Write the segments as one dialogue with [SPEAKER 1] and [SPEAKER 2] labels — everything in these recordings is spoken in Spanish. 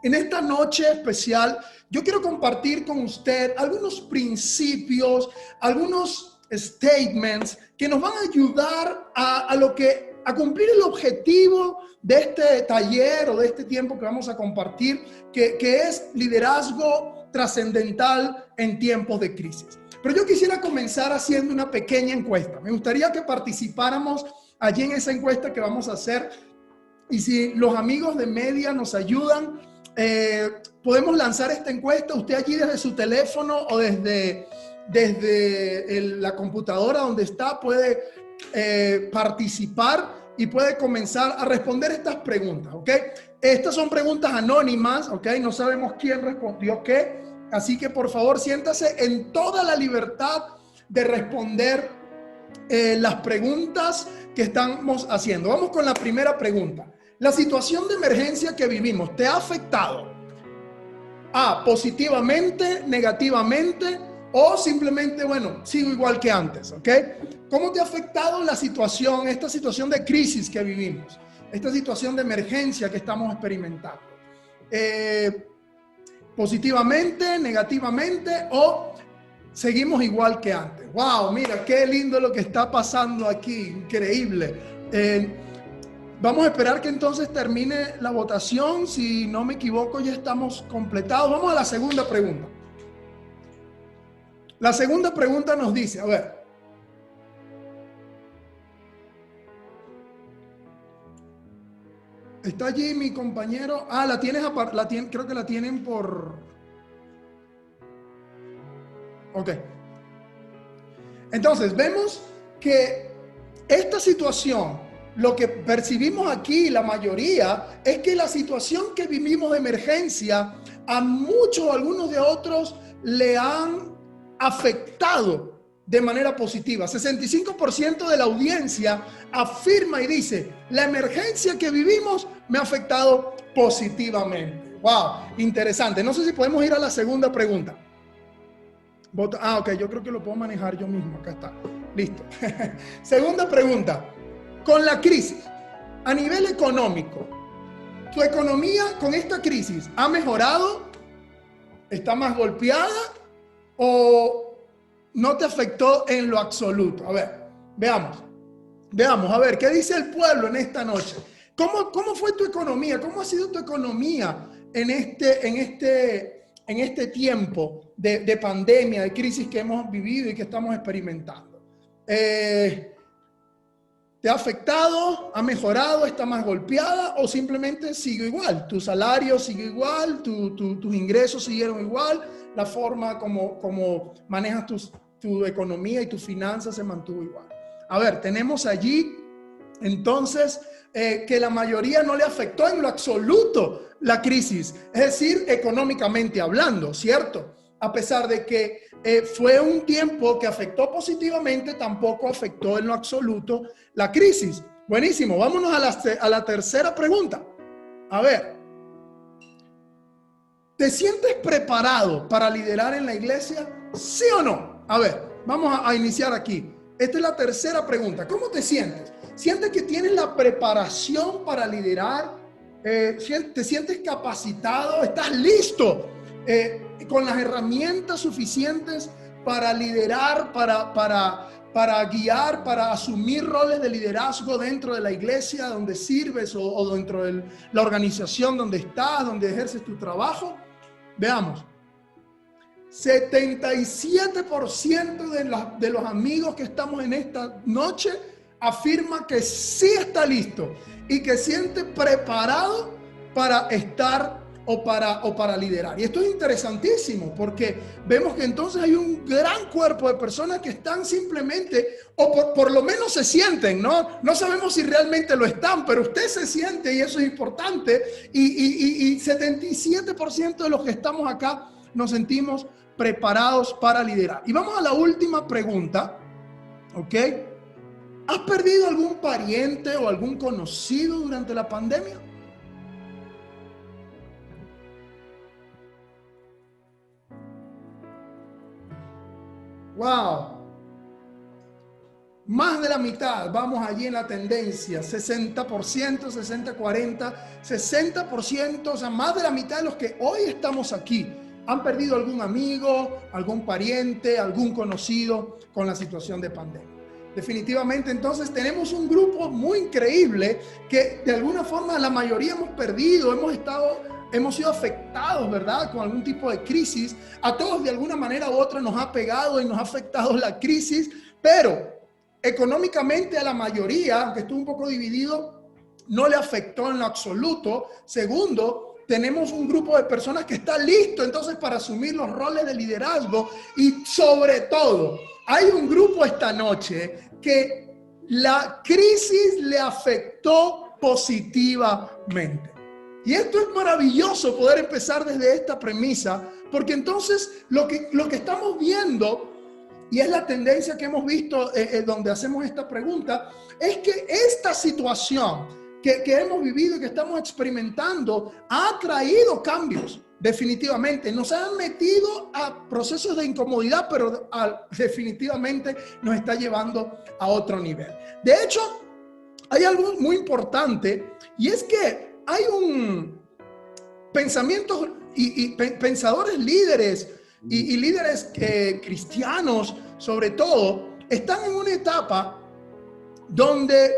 [SPEAKER 1] En esta noche especial, yo quiero compartir con usted algunos principios, algunos statements que nos van a ayudar a cumplir el objetivo de este taller o de este tiempo que vamos a compartir, que es liderazgo trascendental en tiempos de crisis. Pero yo quisiera comenzar haciendo una pequeña encuesta. Me gustaría que participáramos allí en esa encuesta que vamos a hacer. Y si los amigos de media nos ayudan, podemos lanzar esta encuesta. Usted allí desde su teléfono o desde la computadora donde está puede participar y puede comenzar a responder estas preguntas, ¿ok? Estas son preguntas anónimas, ¿ok? No sabemos quién respondió qué. Así que por favor siéntase en toda la libertad de responder las preguntas que estamos haciendo. Vamos con la primera pregunta. ¿La situación de emergencia que vivimos te ha afectado? A, positivamente, negativamente o simplemente, bueno, sigo igual que antes, ¿ok? ¿Cómo te ha afectado la situación, esta situación de crisis que vivimos? Esta situación de emergencia que estamos experimentando. Positivamente, negativamente o seguimos igual que antes. ¡Wow! Mira, qué lindo lo que está pasando aquí. Increíble. Vamos a esperar que entonces termine la votación. Si no me equivoco, ya estamos completados. Vamos a la segunda pregunta. La segunda pregunta nos dice, a ver. ¿Está allí mi compañero? Ah, creo que la tienen por... Ok. Entonces, vemos que esta situación, lo que percibimos aquí, la mayoría, es que la situación que vivimos de emergencia, a muchos, algunos de otros, le han afectado de manera positiva. 65% de la audiencia afirma y dice, la emergencia que vivimos me ha afectado positivamente. ¡Wow! Interesante. No sé si podemos ir a la segunda pregunta. Ok, yo creo que lo puedo manejar yo mismo. Acá está. Listo. Segunda pregunta. Con la crisis, a nivel económico, ¿tu economía con esta crisis ha mejorado? ¿Está más golpeada? ¿O no te afectó en lo absoluto? A ver, veamos. A ver, ¿qué dice el pueblo en esta noche? ¿Cómo fue tu economía? ¿Cómo ha sido tu economía en este tiempo de pandemia, de crisis que hemos vivido y que estamos experimentando? ¿Te ha afectado? ¿Ha mejorado? ¿Está más golpeada? ¿O simplemente sigue igual? ¿Tu salario sigue igual? ¿Tus ingresos siguieron igual? ¿La forma como manejas tu economía y tus finanzas se mantuvo igual? A ver, tenemos allí entonces que la mayoría no le afectó en lo absoluto la crisis, es decir, económicamente hablando, ¿cierto? A pesar de que fue un tiempo que afectó positivamente, tampoco afectó en lo absoluto la crisis. Buenísimo, vámonos a la tercera pregunta. A ver, ¿te sientes preparado para liderar en la iglesia? ¿Sí o no? A ver, vamos a iniciar aquí. Esta es la tercera pregunta. ¿Cómo te sientes? ¿Sientes que tienes la preparación para liderar? ¿Te sientes capacitado? ¿Estás listo con las herramientas suficientes para liderar, para guiar, para asumir roles de liderazgo dentro de la iglesia donde sirves o dentro de la organización donde estás, donde ejerces tu trabajo? Veamos. 77% de los amigos que estamos en esta noche afirma que sí está listo y que siente preparado para estar o para liderar. Y esto es interesantísimo porque vemos que entonces hay un gran cuerpo de personas que están simplemente, o por lo menos se sienten, ¿no? No sabemos si realmente lo están, pero usted se siente y eso es importante. Y 77% de los que estamos acá nos sentimos preparados para liderar. Y vamos a la última pregunta, ¿ok? ¿Has perdido algún pariente o algún conocido durante la pandemia? ¡Wow! más de la mitad, vamos allí en la tendencia, 60%, 60-40, 60%, o sea, más de la mitad de los que hoy estamos aquí han perdido algún amigo, algún pariente, algún conocido con la situación de pandemia. Definitivamente, entonces tenemos un grupo muy increíble que de alguna forma la mayoría hemos perdido, hemos sido afectados, ¿verdad? Con algún tipo de crisis. A todos de alguna manera u otra nos ha pegado y nos ha afectado la crisis, pero económicamente a la mayoría, aunque estuvo un poco dividido, no le afectó en lo absoluto. Segundo, tenemos un grupo de personas que está listo entonces para asumir los roles de liderazgo, y sobre todo hay un grupo esta noche que la crisis le afectó positivamente. Y esto es maravilloso poder empezar desde esta premisa, porque entonces lo que estamos viendo, y es la tendencia que hemos visto donde hacemos esta pregunta, es que esta situación que hemos vivido y que estamos experimentando ha traído cambios, definitivamente. Nos han metido a procesos de incomodidad, pero definitivamente nos está llevando a otro nivel. De hecho, hay algo muy importante, y es que hay un pensamientos y pensadores líderes y líderes cristianos, sobre todo, están en una etapa donde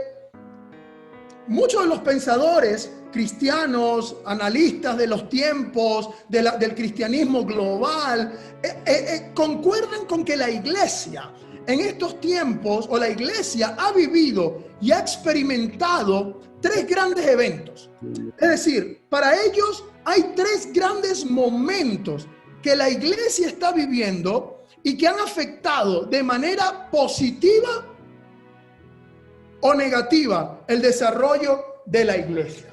[SPEAKER 1] muchos de los pensadores cristianos, analistas de los tiempos, del cristianismo global, concuerdan con que la iglesia en estos tiempos, o la iglesia ha vivido y ha experimentado 3 grandes eventos. Es decir, para ellos hay 3 grandes momentos que la iglesia está viviendo y que han afectado de manera positiva o negativa el desarrollo de la iglesia.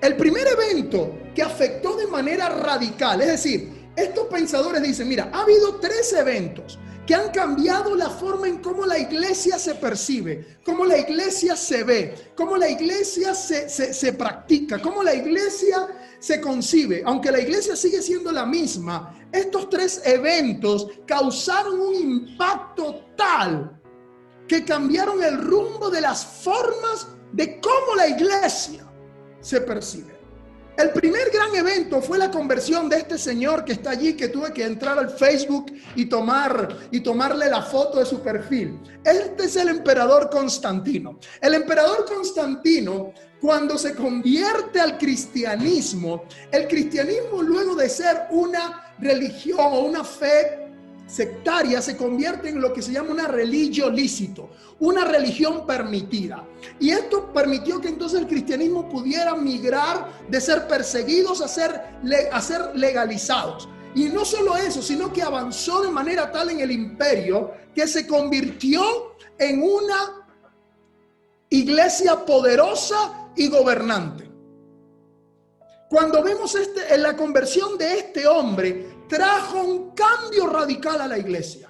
[SPEAKER 1] El primer evento que afectó de manera radical, es decir, estos pensadores dicen, mira, ha habido 3 eventos que han cambiado la forma en cómo la iglesia se percibe, cómo la iglesia se ve, cómo la iglesia se practica, cómo la iglesia se concibe. Aunque la iglesia sigue siendo la misma, estos 3 eventos causaron un impacto tal que cambiaron el rumbo de las formas de cómo la iglesia se percibe. El primer gran evento fue la conversión de este señor que está allí, que tuve que entrar al Facebook y tomarle la foto de su perfil. Este es el emperador Constantino. El emperador Constantino, cuando se convierte al cristianismo, el cristianismo, luego de ser una religión o una fe sectaria, se convierte en lo que se llama una religio lícito, una religión permitida. Y esto permitió que entonces el cristianismo pudiera migrar de ser perseguidos a ser legalizados. Y no solo eso, sino que avanzó de manera tal en el imperio que se convirtió en una iglesia poderosa y gobernante. Cuando vemos en la conversión de este hombre, trajo un cambio radical a la iglesia.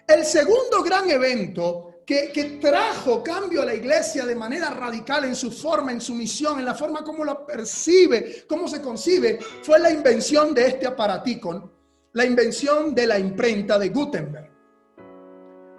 [SPEAKER 1] El segundo gran evento que trajo cambio a la iglesia de manera radical en su forma, en su misión, en la forma como la percibe, cómo se concibe, fue la invención de este aparatico, la invención de la imprenta de Gutenberg.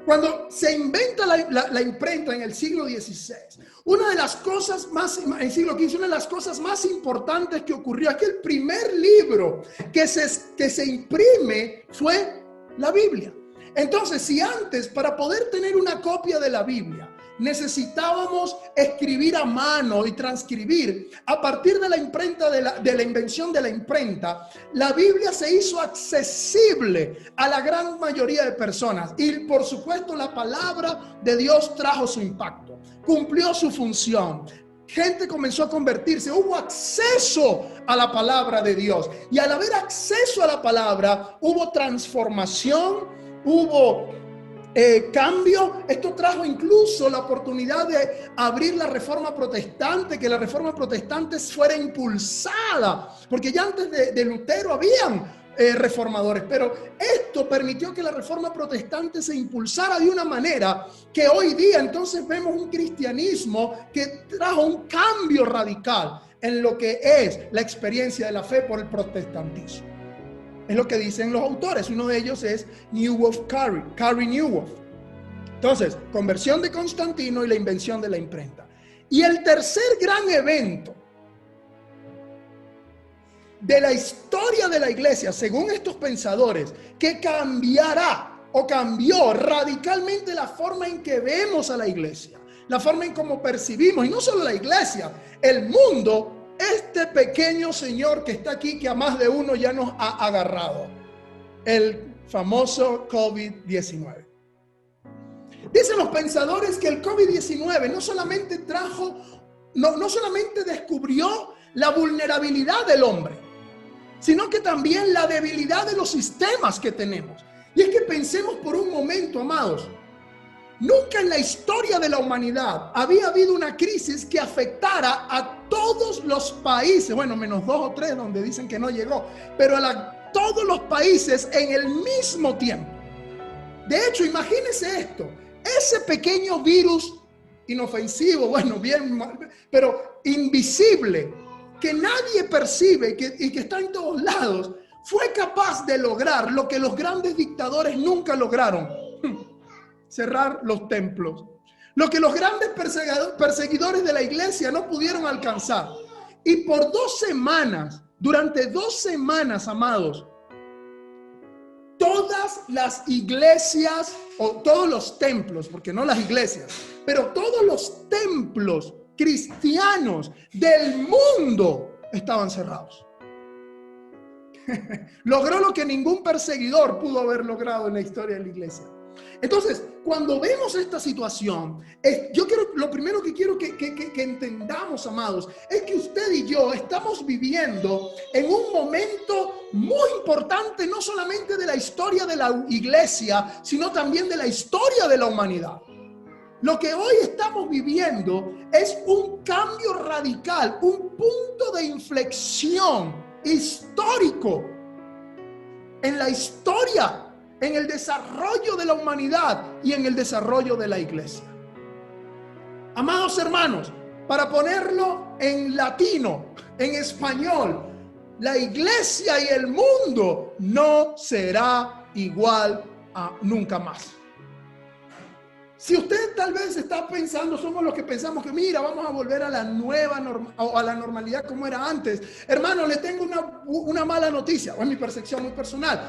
[SPEAKER 1] Cuando se inventa la imprenta en el siglo XVI, una de las cosas más, en el siglo XV, una de las cosas más importantes que ocurrió es que el primer libro que se imprime fue la Biblia. Entonces, si antes, para poder tener una copia de la Biblia, necesitábamos escribir a mano y transcribir, a partir de la imprenta, de la invención de la imprenta, la Biblia se hizo accesible a la gran mayoría de personas. Y por supuesto, la palabra de Dios trajo su impacto, cumplió su función. Gente comenzó a convertirse, hubo acceso a la palabra de Dios. Y al haber acceso a la palabra, hubo transformación, hubo cambio. Esto trajo incluso la oportunidad de abrir la Reforma Protestante, que la Reforma Protestante fuera impulsada, porque ya antes de Lutero habían reformadores, pero esto permitió que la Reforma Protestante se impulsara de una manera que hoy día entonces vemos un cristianismo que trajo un cambio radical en lo que es la experiencia de la fe por el protestantismo. Es lo que dicen los autores. Uno de ellos es Carey Nieuwhof. Entonces, conversión de Constantino y la invención de la imprenta. Y el tercer gran evento de la historia de la iglesia, según estos pensadores, que cambiará o cambió radicalmente la forma en que vemos a la iglesia, la forma en cómo percibimos, y no solo la iglesia, el mundo, este pequeño señor que está aquí, que a más de uno ya nos ha agarrado, el famoso COVID-19. Dicen los pensadores que el COVID-19 no solamente no solamente descubrió la vulnerabilidad del hombre, sino que también la debilidad de los sistemas que tenemos. Y es que pensemos por un momento, amados, nunca en la historia de la humanidad había habido una crisis que afectara a todos los países, bueno, menos 2 o 3 donde dicen que no llegó, pero todos los países en el mismo tiempo. De hecho, imagínense esto, ese pequeño virus inofensivo, bueno, bien, pero invisible, que nadie percibe y que está en todos lados, fue capaz de lograr lo que los grandes dictadores nunca lograron: cerrar los templos. Lo que los grandes perseguidores de la iglesia no pudieron alcanzar. Y por 2 semanas, durante 2 semanas, amados, todas las iglesias, o todos los templos, porque no las iglesias, pero todos los templos cristianos del mundo estaban cerrados. Logró lo que ningún perseguidor pudo haber logrado en la historia de la iglesia. Entonces, cuando vemos esta situación, lo primero que quiero que entendamos, amados, es que usted y yo estamos viviendo en un momento muy importante, no solamente de la historia de la iglesia, sino también de la historia de la humanidad. Lo que hoy estamos viviendo es un cambio radical, un punto de inflexión histórico en la historia, en el desarrollo de la humanidad y en el desarrollo de la iglesia. Amados hermanos, para ponerlo en latino, en español, la iglesia y el mundo no será igual a nunca más. Si usted tal vez está pensando, somos los que pensamos que mira, vamos a volver a la nueva o a la normalidad como era antes. Hermano, le tengo una mala noticia, o es mi percepción muy personal.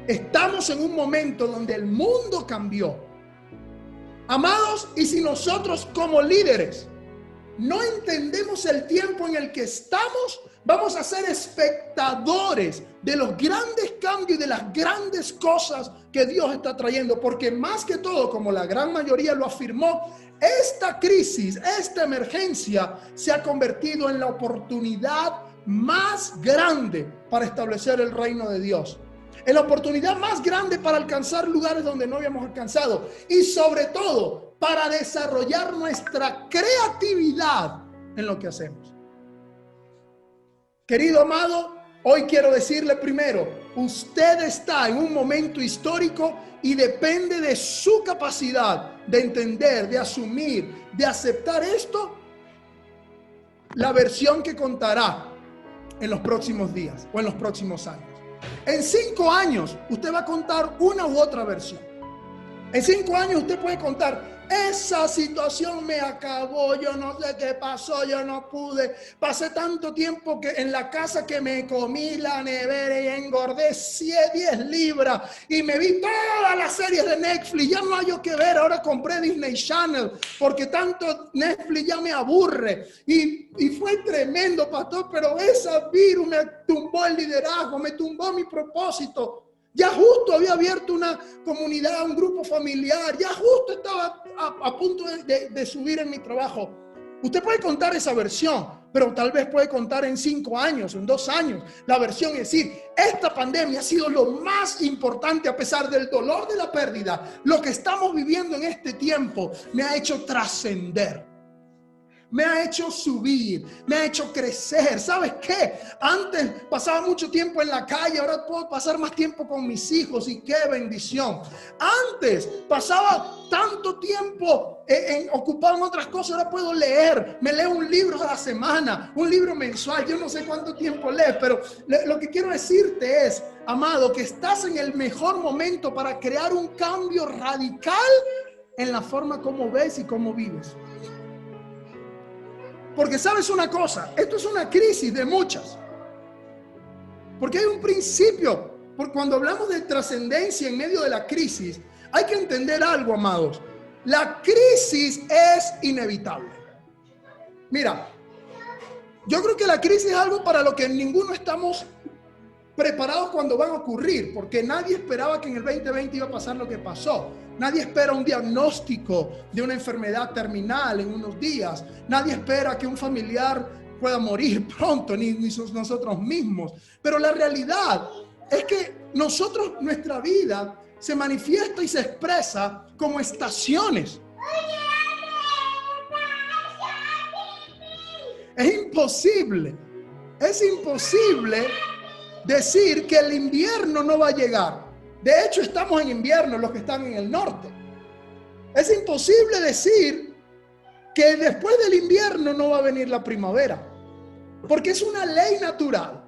[SPEAKER 1] Estamos en un momento donde el mundo cambió. Amados, y si nosotros como líderes no entendemos el tiempo en el que estamos, vamos a ser espectadores de los grandes cambios y de las grandes cosas que Dios está trayendo, porque más que todo, como la gran mayoría lo afirmó, esta crisis, esta emergencia se ha convertido en la oportunidad más grande para establecer el reino de Dios, en la oportunidad más grande para alcanzar lugares donde no habíamos alcanzado, y sobre todo para desarrollar nuestra creatividad en lo que hacemos. Querido amado, hoy quiero decirle primero, usted está en un momento histórico y depende de su capacidad de entender, de asumir, de aceptar esto, la versión que contará en los próximos días o en los próximos años. En 5 años usted va a contar una u otra versión. En 5 años usted puede contar: esa situación me acabó, yo no sé qué pasó, yo no pude, pasé tanto tiempo en la casa que me comí la nevera y engordé 10 libras y me vi todas las series de Netflix, ya no hay yo que ver, ahora compré Disney Channel porque tanto Netflix ya me aburre y fue tremendo, pastor, pero esa virus me tumbó el liderazgo, me tumbó mi propósito. Ya justo había abierto una comunidad, un grupo familiar, ya justo estaba a punto de subir en mi trabajo. Usted puede contar esa versión, pero tal vez puede contar en 5 años, en 2 años, la versión, es decir, esta pandemia ha sido lo más importante a pesar del dolor de la pérdida. Lo que estamos viviendo en este tiempo me ha hecho trascender. Me ha hecho subir, me ha hecho crecer. ¿Sabes qué? Antes pasaba mucho tiempo en la calle, ahora puedo pasar más tiempo con mis hijos y qué bendición. Antes pasaba tanto tiempo ocupado en otras cosas, ahora puedo leer. Me leo un libro a la semana, un libro mensual. Yo no sé cuánto tiempo lees, pero lo que quiero decirte es, amado, que estás en el mejor momento para crear un cambio radical en la forma como ves y cómo vives. Porque sabes una cosa, esto es una crisis de muchas. Porque hay un principio, porque cuando hablamos de trascendencia en medio de la crisis, hay que entender algo, amados. La crisis es inevitable. Mira, yo creo que la crisis es algo para lo que ninguno estamos preparados cuando van a ocurrir, porque nadie esperaba que en el 2020 iba a pasar lo que pasó. Nadie espera un diagnóstico de una enfermedad terminal en unos días. Nadie espera que un familiar pueda morir pronto, ni nosotros mismos. Pero la realidad es que nuestra vida se manifiesta y se expresa como estaciones. Es imposible decir que el invierno no va a llegar. De hecho, estamos en invierno los que están en el norte. Es imposible decir que después del invierno no va a venir la primavera, porque es una ley natural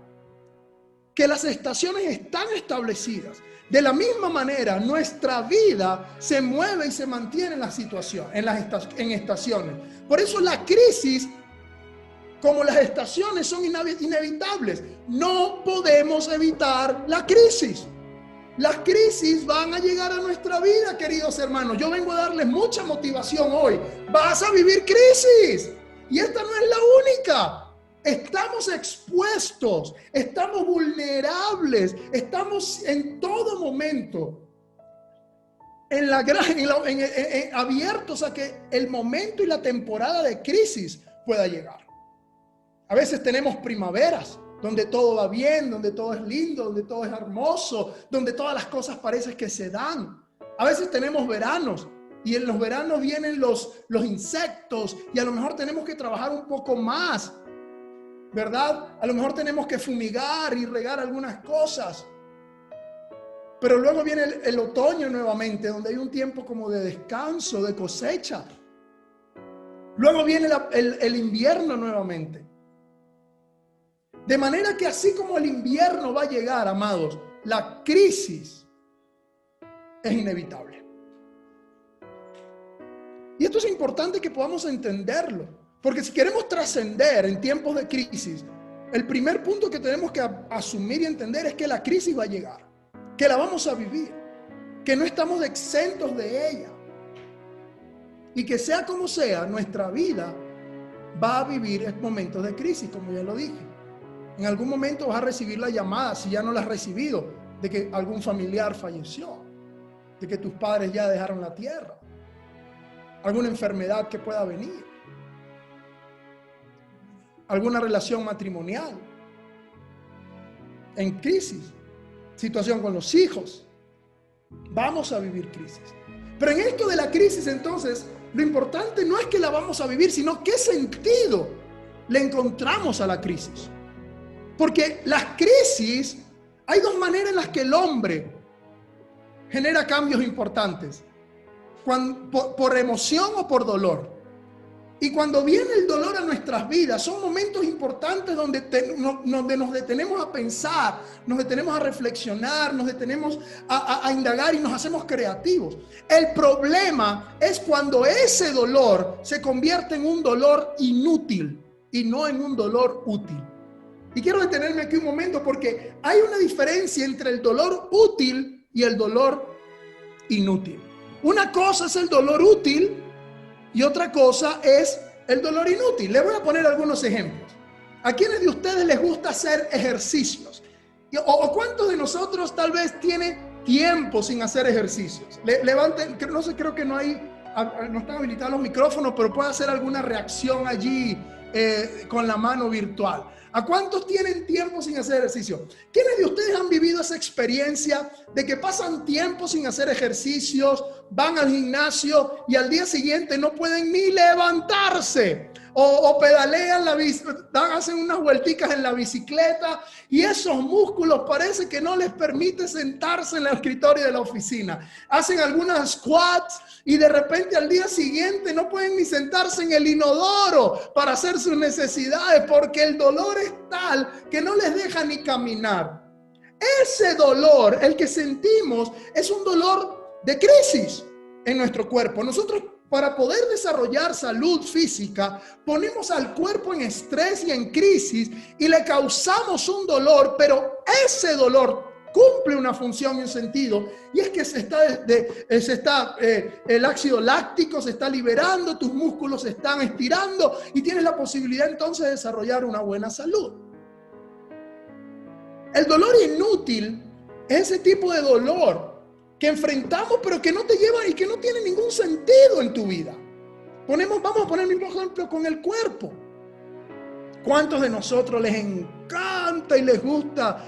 [SPEAKER 1] que las estaciones están establecidas. De la misma manera, nuestra vida se mueve y se mantiene en la situación, en estaciones. Por eso la crisis, como las estaciones, son inevitables. No podemos evitar la crisis. Las crisis van a llegar a nuestra vida, queridos hermanos. Yo vengo a darles mucha motivación hoy. Vas a vivir crisis. Y esta no es la única. Estamos expuestos, estamos vulnerables, estamos en todo momento abiertos a que el momento y la temporada de crisis pueda llegar. A veces tenemos primaveras, donde todo va bien, donde todo es lindo, donde todo es hermoso, donde todas las cosas parecen que se dan. A veces tenemos veranos, y en los veranos vienen los insectos, y a lo mejor tenemos que trabajar un poco más, ¿verdad? A lo mejor tenemos que fumigar y regar algunas cosas. Pero luego viene el otoño nuevamente, donde hay un tiempo como de descanso, de cosecha. Luego viene el invierno nuevamente. De manera que así como el invierno va a llegar, amados, la crisis es inevitable. Y esto es importante que podamos entenderlo. Porque si queremos trascender en tiempos de crisis, el primer punto que tenemos que asumir y entender es que la crisis va a llegar, que la vamos a vivir, que no estamos exentos de ella. Y que sea como sea, nuestra vida va a vivir momentos de crisis, como ya lo dije. En algún momento vas a recibir la llamada, si ya no la has recibido, de que algún familiar falleció, de que tus padres ya dejaron la tierra, alguna enfermedad que pueda venir, alguna relación matrimonial en crisis, situación con los hijos. Vamos a vivir crisis. Pero en esto de la crisis, entonces, lo importante no es que la vamos a vivir, sino qué sentido le encontramos a la crisis. Porque las crisis, hay dos maneras en las que el hombre genera cambios importantes: por emoción o por dolor. Y cuando viene el dolor a nuestras vidas, son momentos importantes donde nos detenemos a pensar, nos detenemos a reflexionar, nos detenemos a indagar y nos hacemos creativos. El problema es cuando ese dolor se convierte en un dolor inútil y no en un dolor útil. Y quiero detenerme aquí un momento porque hay una diferencia entre el dolor útil y el dolor inútil. Una cosa es el dolor útil y otra cosa es el dolor inútil. Les voy a poner algunos ejemplos. ¿A quiénes de ustedes les gusta hacer ejercicios? ¿O cuántos de nosotros tal vez tiene tiempo sin hacer ejercicios? Levanten, no sé, creo que no están habilitados los micrófonos, pero puede hacer alguna reacción allí con la mano virtual. ¿A cuántos tienen tiempo sin hacer ejercicio? ¿Quiénes de ustedes han vivido esa experiencia de que pasan tiempo sin hacer ejercicios, van al gimnasio y al día siguiente no pueden ni levantarse? O pedalean hacen unas vuelticas en la bicicleta y esos músculos parece que no les permite sentarse en el escritorio de la oficina. Hacen algunas squats y de repente al día siguiente no pueden ni sentarse en el inodoro para hacer sus necesidades porque el dolor es tal que no les deja ni caminar. Ese dolor, el que sentimos, es un dolor de crisis. en nuestro cuerpo. Nosotros, para poder desarrollar salud física, ponemos al cuerpo en estrés y en crisis y le causamos un dolor, pero ese dolor cumple una función y un sentido, y es que el ácido láctico se está liberando, tus músculos se están estirando y tienes la posibilidad entonces de desarrollar una buena salud. El dolor inútil es ese tipo de dolor que enfrentamos pero que no te lleva y que no tiene ningún sentido en tu vida. Vamos a poner el mismo ejemplo con el cuerpo. ¿Cuántos de nosotros les encanta y les gusta,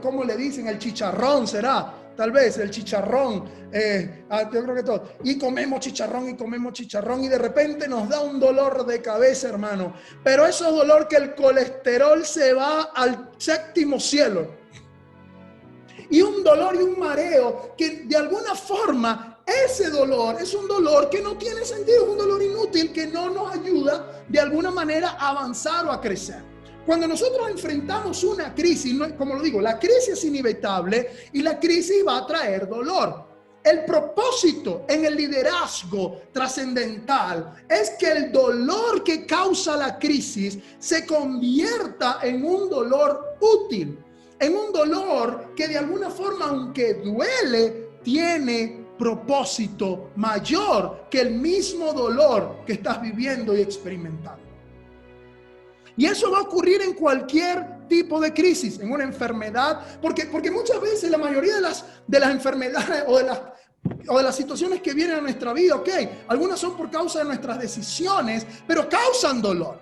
[SPEAKER 1] cómo le dicen, el chicharrón? ¿Será? Tal vez el chicharrón, yo creo que todo. Y comemos chicharrón y de repente nos da un dolor de cabeza, hermano. Pero eso es dolor que el colesterol se va al séptimo cielo. Y un dolor y un mareo que de alguna forma ese dolor es un dolor que no tiene sentido, es un dolor inútil que no nos ayuda de alguna manera a avanzar o a crecer. Cuando nosotros enfrentamos una crisis, como lo digo, la crisis es inevitable y la crisis va a traer dolor. El propósito en el liderazgo trascendental es que el dolor que causa la crisis se convierta en un dolor útil, en un dolor que de alguna forma, aunque duele, tiene propósito mayor que el mismo dolor que estás viviendo y experimentando. Y eso va a ocurrir en cualquier tipo de crisis, en una enfermedad, porque muchas veces la mayoría de las enfermedades o de las situaciones que vienen a nuestra vida, ok, algunas son por causa de nuestras decisiones, pero causan dolor.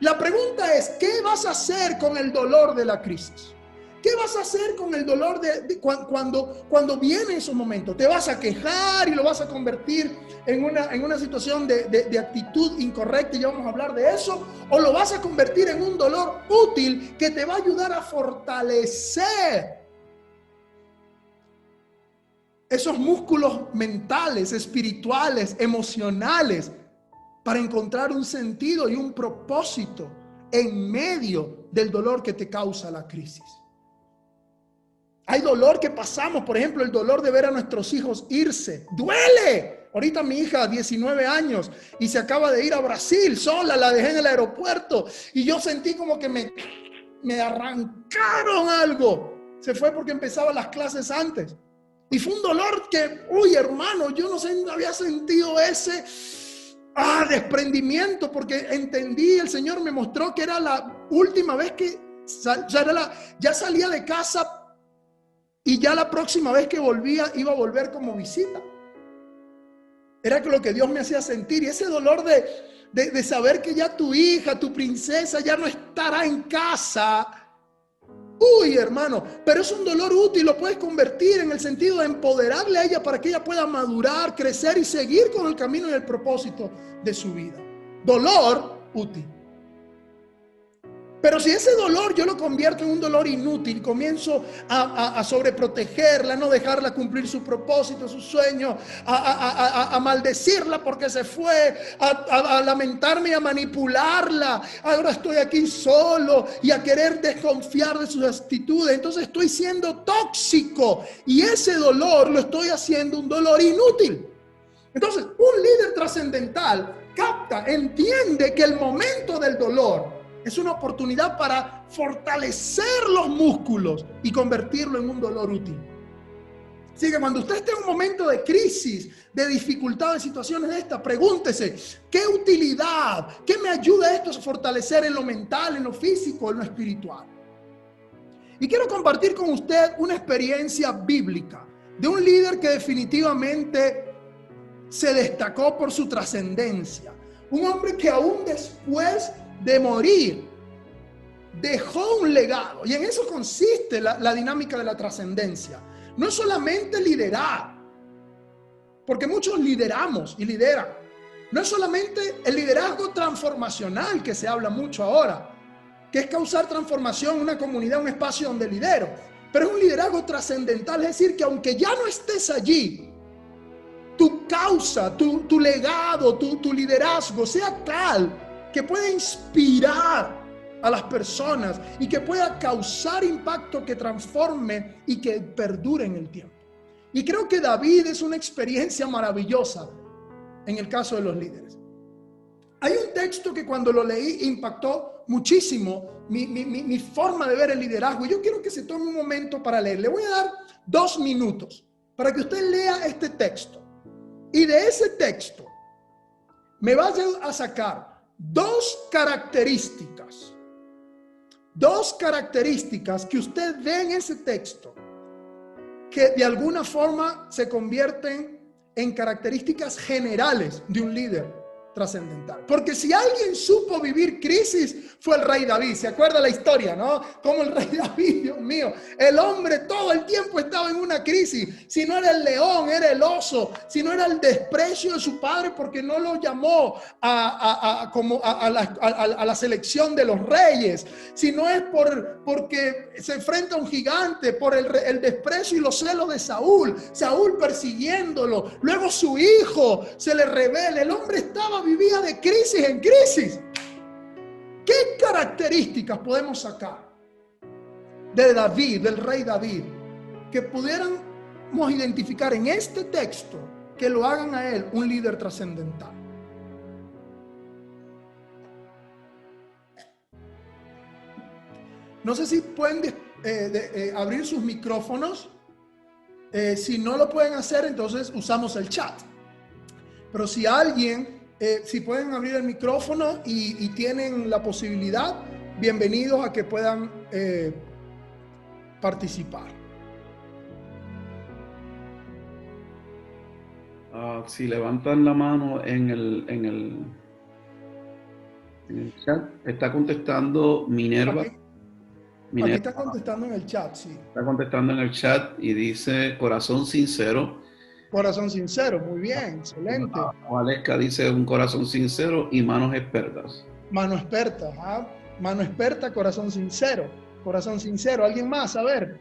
[SPEAKER 1] La pregunta es, ¿qué vas a hacer con el dolor de la crisis? ¿Qué vas a hacer con el dolor cuando viene esos momentos? ¿Te vas a quejar y lo vas a convertir en una situación de actitud incorrecta y ya vamos a hablar de eso? ¿O lo vas a convertir en un dolor útil que te va a ayudar a fortalecer esos músculos mentales, espirituales, emocionales, para encontrar un sentido y un propósito en medio del dolor que te causa la crisis? Hay dolor que pasamos, por ejemplo, el dolor de ver a nuestros hijos irse. ¡Duele! Ahorita mi hija, 19 años, y se acaba de ir a Brasil sola, la dejé en el aeropuerto, y yo sentí como que me arrancaron algo. Se fue porque empezaba las clases antes. Y fue un dolor que, uy, hermano, yo no había sentido ese desprendimiento, porque entendí, el Señor me mostró que era la última vez que ya salía de casa. Y ya la próxima vez que volvía, iba a volver como visita. Era lo que Dios me hacía sentir. Y ese dolor de saber que ya tu hija, tu princesa, ya no estará en casa. Uy, hermano, pero es un dolor útil. Lo puedes convertir en el sentido de empoderarle a ella para que ella pueda madurar, crecer y seguir con el camino y el propósito de su vida. Dolor útil. Pero si ese dolor yo lo convierto en un dolor inútil, comienzo a sobreprotegerla, no dejarla cumplir su propósito, su sueño, a maldecirla porque se fue, a lamentarme y a manipularla. Ahora estoy aquí solo y a querer desconfiar de sus actitudes. Entonces estoy siendo tóxico y ese dolor lo estoy haciendo un dolor inútil. Entonces, un líder trascendental capta, entiende que el momento del dolor es una oportunidad para fortalecer los músculos y convertirlo en un dolor útil. Así que cuando usted esté en un momento de crisis, de dificultad, de situaciones de estas, pregúntese, ¿qué utilidad, qué me ayuda esto a fortalecer en lo mental, en lo físico, en lo espiritual? Y quiero compartir con usted una experiencia bíblica de un líder que definitivamente se destacó por su trascendencia. Un hombre que aún después de morir dejó un legado, y en eso consiste la dinámica de la trascendencia. No es solamente liderar, porque muchos lideramos y lideran. No es solamente el liderazgo transformacional que se habla mucho ahora, que es causar transformación en una comunidad, un espacio donde lidero, pero es un liderazgo trascendental, es decir, que aunque ya no estés allí, tu causa, tu legado, tu liderazgo sea tal que pueda inspirar a las personas y que pueda causar impacto que transforme y que perdure en el tiempo. Y creo que David es una experiencia maravillosa en el caso de los líderes. Hay un texto que cuando lo leí impactó muchísimo mi forma de ver el liderazgo. Y yo quiero que se tome un momento para leer. Le voy a dar 2 minutos para que usted lea este texto. Y de ese texto me vaya a sacar 2 características. 2 características que usted ve en ese texto que de alguna forma se convierten en características generales de un líder trascendental. Porque si alguien supo vivir crisis, fue el rey David. ¿Se acuerda la historia, no? Como el rey David, Dios mío, el hombre todo el tiempo estaba en una crisis. Si no era el león, era el oso. Si no era el desprecio de su padre porque no lo llamó a la selección de los reyes. Si no es porque se enfrenta a un gigante, por el desprecio y los celos de Saúl. Saúl persiguiéndolo. Luego su hijo se le revela. El hombre vivía de crisis en crisis. ¿Qué características podemos sacar de David, del rey David, que pudiéramos identificar en este texto que lo hagan a él un líder trascendental? No sé si pueden abrir sus micrófonos. Si no lo pueden hacer, entonces usamos el chat. Pero si alguien... si pueden abrir el micrófono y tienen la posibilidad, bienvenidos a que puedan participar.
[SPEAKER 2] Si levantan la mano en el chat, está contestando Minerva.
[SPEAKER 1] Aquí está contestando en el chat, sí.
[SPEAKER 2] Está contestando en el chat y dice corazón sincero.
[SPEAKER 1] Corazón sincero, muy bien, excelente.
[SPEAKER 2] Valesca dice un corazón sincero y manos expertas.
[SPEAKER 1] Mano experta, ¿ah? Mano experta, corazón sincero. Corazón sincero, ¿alguien más? A ver.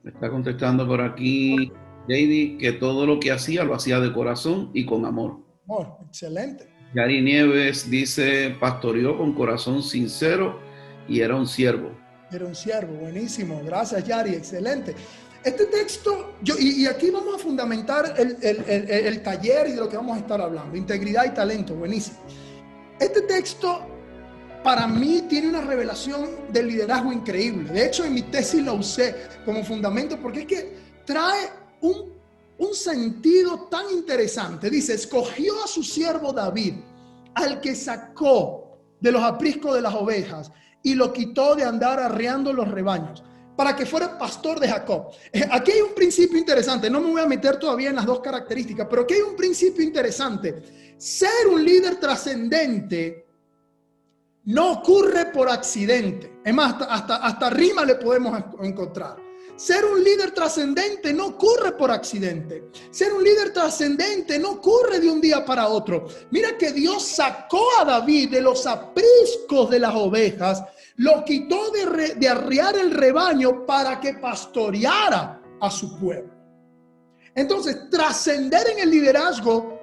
[SPEAKER 2] Está contestando por aquí JD que todo lo que hacía lo hacía de corazón y con amor.
[SPEAKER 1] Oh, excelente.
[SPEAKER 2] Yari Nieves dice pastoreó con corazón sincero y era un siervo.
[SPEAKER 1] Era un siervo, buenísimo. Gracias, Yari, excelente. Este texto, y aquí vamos a fundamentar el taller y de lo que vamos a estar hablando, integridad y talento, buenísimo. Este texto para mí tiene una revelación del liderazgo increíble. De hecho, en mi tesis lo usé como fundamento porque es que trae un sentido tan interesante. Dice, escogió a su siervo David, al que sacó de los apriscos de las ovejas y lo quitó de andar arreando los rebaños, para que fuera pastor de Jacob. Aquí hay un principio interesante. No me voy a meter todavía en las 2 características, pero aquí hay un principio interesante. Ser un líder trascendente no ocurre por accidente. Es más, hasta rima le podemos encontrar. Ser un líder trascendente no ocurre por accidente. Ser un líder trascendente no ocurre de un día para otro. Mira que Dios sacó a David de los apriscos de las ovejas, lo quitó de arrear el rebaño para que pastoreara a su pueblo. Entonces, trascender en el liderazgo,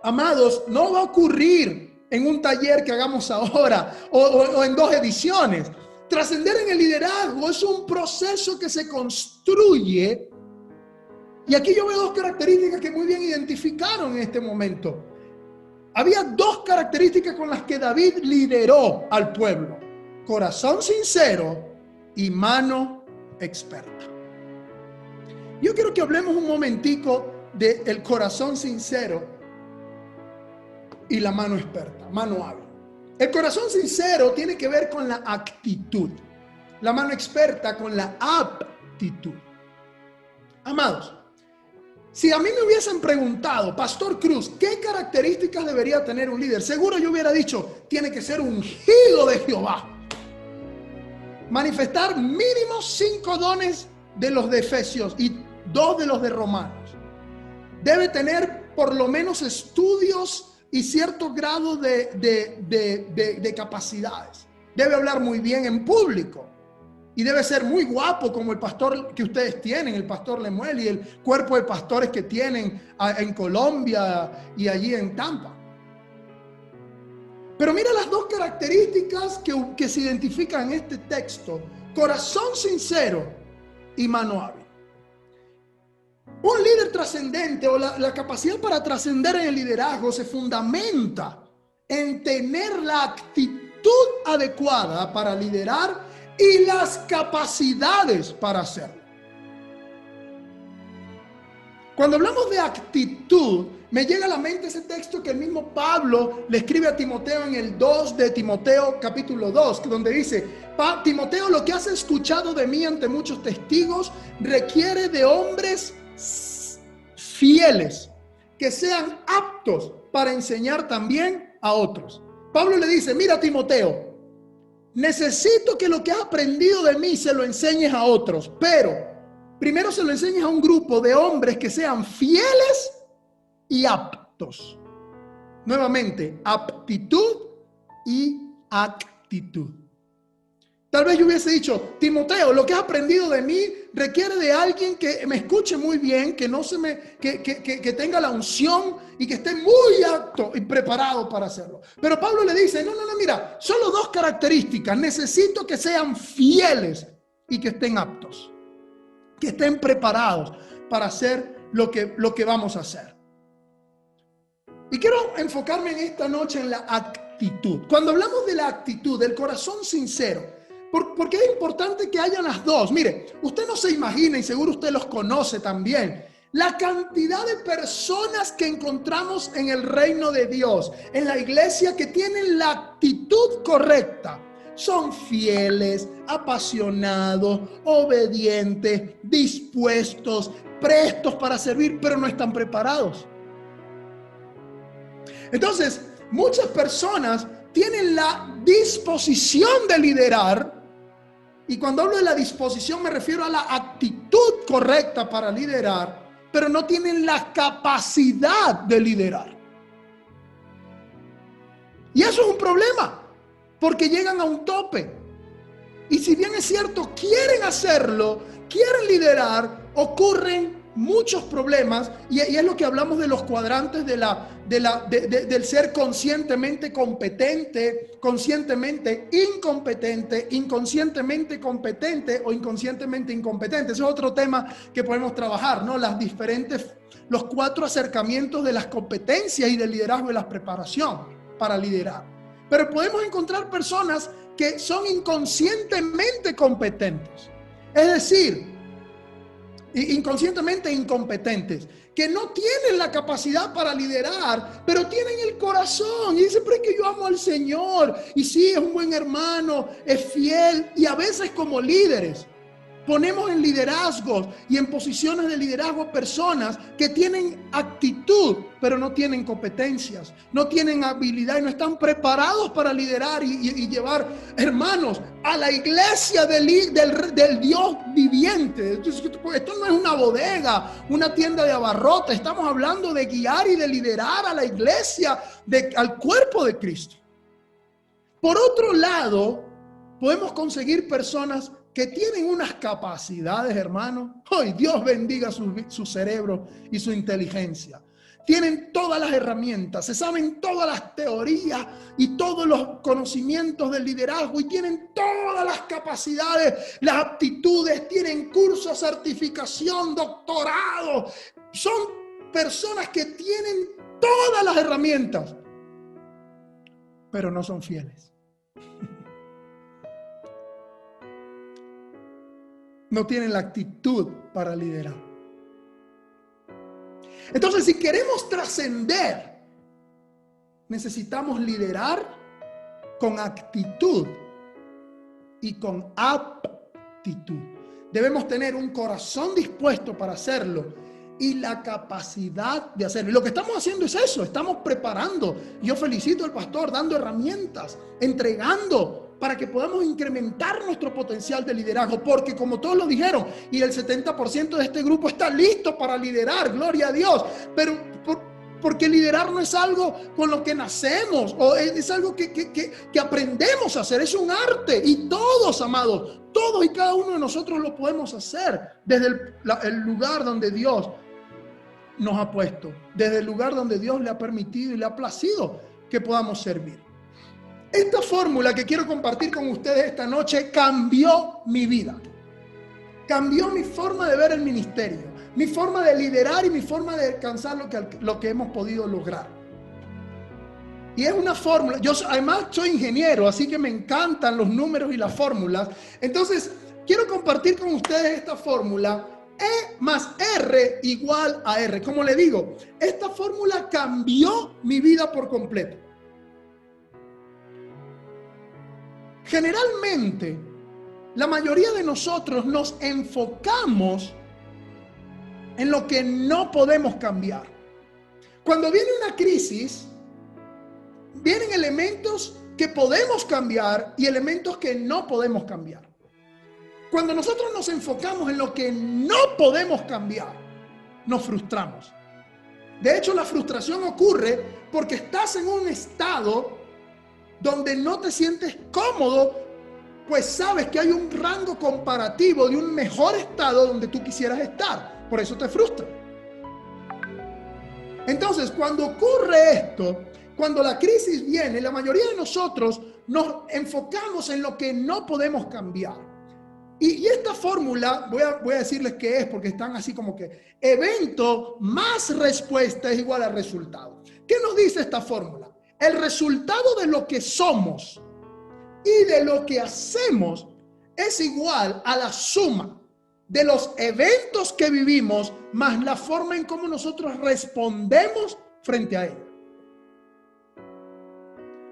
[SPEAKER 1] amados, no va a ocurrir en un taller que hagamos ahora o en 2 ediciones. Trascender en el liderazgo es un proceso que se construye. Y aquí yo veo 2 características que muy bien identificaron en este momento. Había 2 características con las que David lideró al pueblo: corazón sincero y mano experta. Yo quiero que hablemos un momentico del corazón sincero y la mano experta, mano hábil. El corazón sincero tiene que ver con la actitud, la mano experta con la aptitud. Amados, si a mí me hubiesen preguntado, Pastor Cruz, ¿qué características debería tener un líder? Seguro yo hubiera dicho, tiene que ser ungido de Jehová. Manifestar mínimo 5 dones de los de Efesios y 2 de los de Romanos. Debe tener por lo menos estudios y cierto grado de capacidades. Debe hablar muy bien en público. Y debe ser muy guapo como el pastor que ustedes tienen, el pastor Lemuel y el cuerpo de pastores que tienen en Colombia y allí en Tampa. Pero mira las 2 características que se identifican en este texto: corazón sincero y mano hábil. Un líder trascendente o la capacidad para trascender en el liderazgo se fundamenta en tener la actitud adecuada para liderar y las capacidades para hacerlo. Cuando hablamos de actitud, me llega a la mente ese texto que el mismo Pablo le escribe a Timoteo en el 2 de Timoteo capítulo 2, donde dice: Timoteo, lo que has escuchado de mí ante muchos testigos requiere de hombres fieles, que sean aptos para enseñar también a otros. Pablo le dice: mira, Timoteo, necesito que lo que has aprendido de mí se lo enseñes a otros, pero primero se lo enseñes a un grupo de hombres que sean fieles y aptos. Nuevamente, aptitud y actitud. Tal vez yo hubiese dicho: Timoteo, lo que has aprendido de mí requiere de alguien que me escuche muy bien, que no se me, que tenga la unción y que esté muy apto y preparado para hacerlo. Pero Pablo le dice: no, mira, solo dos características. Necesito que sean fieles y que estén aptos, que estén preparados para hacer lo que vamos a hacer. Y quiero enfocarme en esta noche en la actitud. Cuando hablamos de la actitud, del corazón sincero, porque es importante que haya las dos. Mire, usted no se imagina, y seguro usted los conoce también, la cantidad de personas que encontramos en el reino de Dios, en la iglesia, que tienen la actitud correcta. Son fieles, apasionados, obedientes, dispuestos, prestos para servir, pero no están preparados. Entonces, muchas personas tienen la disposición de liderar, y cuando hablo de la disposición me refiero a la actitud correcta para liderar, pero no tienen la capacidad de liderar. Y eso es un problema, porque llegan a un tope. Y si bien es cierto, quieren hacerlo, quieren liderar, ocurren muchos problemas, y es lo que hablamos de los cuadrantes del ser conscientemente competente, conscientemente incompetente, inconscientemente competente o inconscientemente incompetente. Ese es otro tema que podemos trabajar, ¿no? Los 4 acercamientos de las competencias y del liderazgo y la preparación para liderar. Pero podemos encontrar personas que son inconscientemente competentes, es decir, inconscientemente incompetentes, que no tienen la capacidad para liderar, pero tienen el corazón y dicen: pero es que yo amo al Señor, y sí, es un buen hermano, es fiel. Y a veces, como líderes, ponemos en liderazgos y en posiciones de liderazgo personas que tienen actitud, pero no tienen competencias, no tienen habilidad y no están preparados para liderar y llevar, hermanos, a la iglesia del Dios viviente. Esto no es una bodega, una tienda de abarrotes. Estamos hablando de guiar y de liderar a la iglesia, al cuerpo de Cristo. Por otro lado, podemos conseguir personas que tienen unas capacidades, hermano. ¡Ay, Dios bendiga su cerebro y su inteligencia! Tienen todas las herramientas, se saben todas las teorías y todos los conocimientos del liderazgo, y tienen todas las capacidades, las aptitudes, tienen cursos, certificación, doctorado. Son personas que tienen todas las herramientas, pero no son fieles. No tienen la actitud para liderar. Entonces, si queremos trascender, necesitamos liderar con actitud y con aptitud. Debemos tener un corazón dispuesto para hacerlo y la capacidad de hacerlo. Y lo que estamos haciendo es eso, estamos preparando. Yo felicito al pastor dando herramientas, entregando, para que podamos incrementar nuestro potencial de liderazgo, porque como todos lo dijeron, y el 70% de este grupo está listo para liderar, gloria a Dios, pero porque liderar no es algo con lo que nacemos, o es algo que aprendemos a hacer, es un arte, y todos, amados, todos y cada uno de nosotros lo podemos hacer desde el lugar donde Dios nos ha puesto, desde el lugar donde Dios le ha permitido y le ha placido que podamos servir. Esta fórmula que quiero compartir con ustedes esta noche cambió mi vida. Cambió mi forma de ver el ministerio. mi forma de liderar y mi forma de alcanzar lo que hemos podido lograr. Y es una fórmula. Yo además soy ingeniero, así que me encantan los números y las fórmulas. Entonces, quiero compartir con ustedes esta fórmula. E más R igual a R. Como le digo, esta fórmula cambió mi vida por completo. Generalmente, la mayoría de nosotros nos enfocamos en lo que no podemos cambiar. Cuando viene una crisis, vienen elementos que podemos cambiar y elementos que no podemos cambiar. Cuando nosotros nos enfocamos en lo que no podemos cambiar, nos frustramos. De hecho, la frustración ocurre porque estás en un estado donde no te sientes cómodo, pues sabes que hay un rango comparativo de un mejor estado donde tú quisieras estar. Por eso te frustra. Entonces, cuando ocurre esto, cuando la crisis viene, la mayoría de nosotros nos enfocamos en lo que no podemos cambiar. Y esta fórmula, voy a decirles qué es, porque están así como que evento más respuesta es igual a resultado. ¿Qué nos dice esta fórmula? El resultado de lo que somos y de lo que hacemos es igual a la suma de los eventos que vivimos más la forma en cómo nosotros respondemos frente a ellos.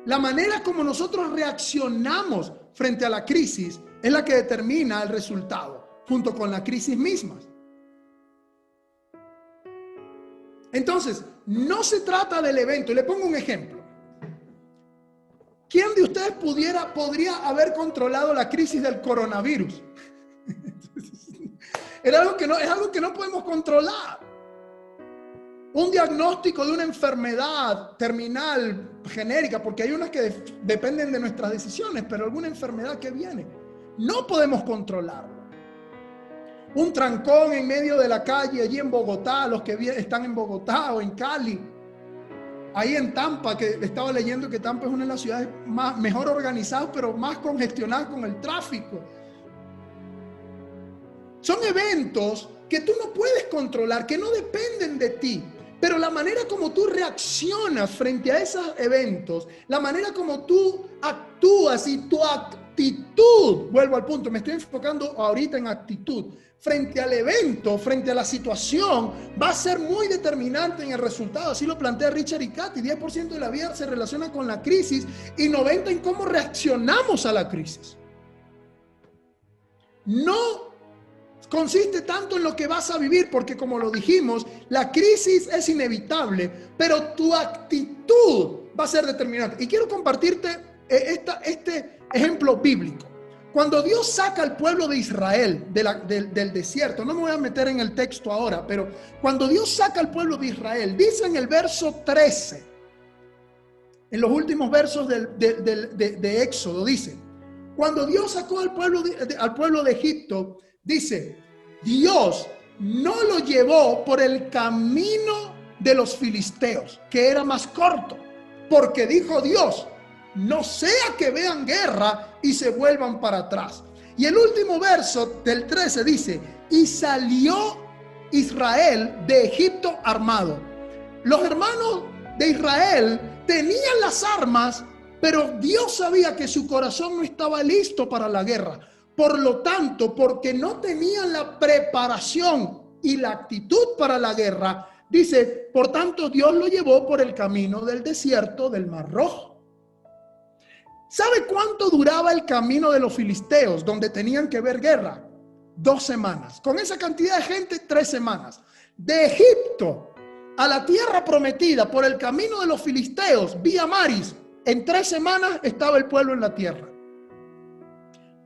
[SPEAKER 1] La manera como nosotros reaccionamos frente a la crisis es la que determina el resultado, junto con la crisis misma. Entonces, no se trata del evento. Y le pongo un ejemplo. ¿Quién de ustedes podría haber controlado la crisis del coronavirus? Es algo que no podemos controlar. Un diagnóstico de una enfermedad terminal, genérica, porque hay unas que dependen de nuestras decisiones, pero alguna enfermedad que viene, no podemos controlarlo. Un trancón en medio de la calle, allí en Bogotá, los que están en Bogotá o en Cali, ahí en Tampa, que estaba leyendo que Tampa es una de las ciudades mejor organizadas, pero más congestionadas con el tráfico. Son eventos que tú no puedes controlar, que no dependen de ti. Pero la manera como tú reaccionas frente a esos eventos, la manera como tú actúas y tu actitud, vuelvo al punto, me estoy enfocando ahorita en actitud, frente al evento, frente a la situación, va a ser muy determinante en el resultado. Así lo plantea Richard y Katy. 10% de la vida se relaciona con la crisis y 90% en cómo reaccionamos a la crisis. No consiste tanto en lo que vas a vivir, porque como lo dijimos, la crisis es inevitable, pero tu actitud va a ser determinante. Y quiero compartirte este ejemplo bíblico. Cuando Dios saca al pueblo de Israel del desierto, no me voy a meter en el texto ahora, pero cuando Dios saca al pueblo de Israel, dice en el verso 13, en los últimos versos de Éxodo, dice, cuando Dios sacó al pueblo de Egipto, dice, Dios no lo llevó por el camino de los filisteos, que era más corto, porque dijo Dios, no sea que vean guerra y se vuelvan para atrás. Y el último verso del 13 dice, y salió Israel de Egipto armado. Los hermanos de Israel tenían las armas, pero Dios sabía que su corazón no estaba listo para la guerra. Por lo tanto, porque no tenían la preparación y la actitud para la guerra, dice, por tanto Dios lo llevó por el camino del desierto del Mar Rojo. ¿Sabe cuánto duraba el camino de los filisteos donde tenían que ver guerra? 2 semanas. Con esa cantidad de gente, 3 semanas. De Egipto a la tierra prometida por el camino de los filisteos, vía Maris, en 3 semanas estaba el pueblo en la tierra.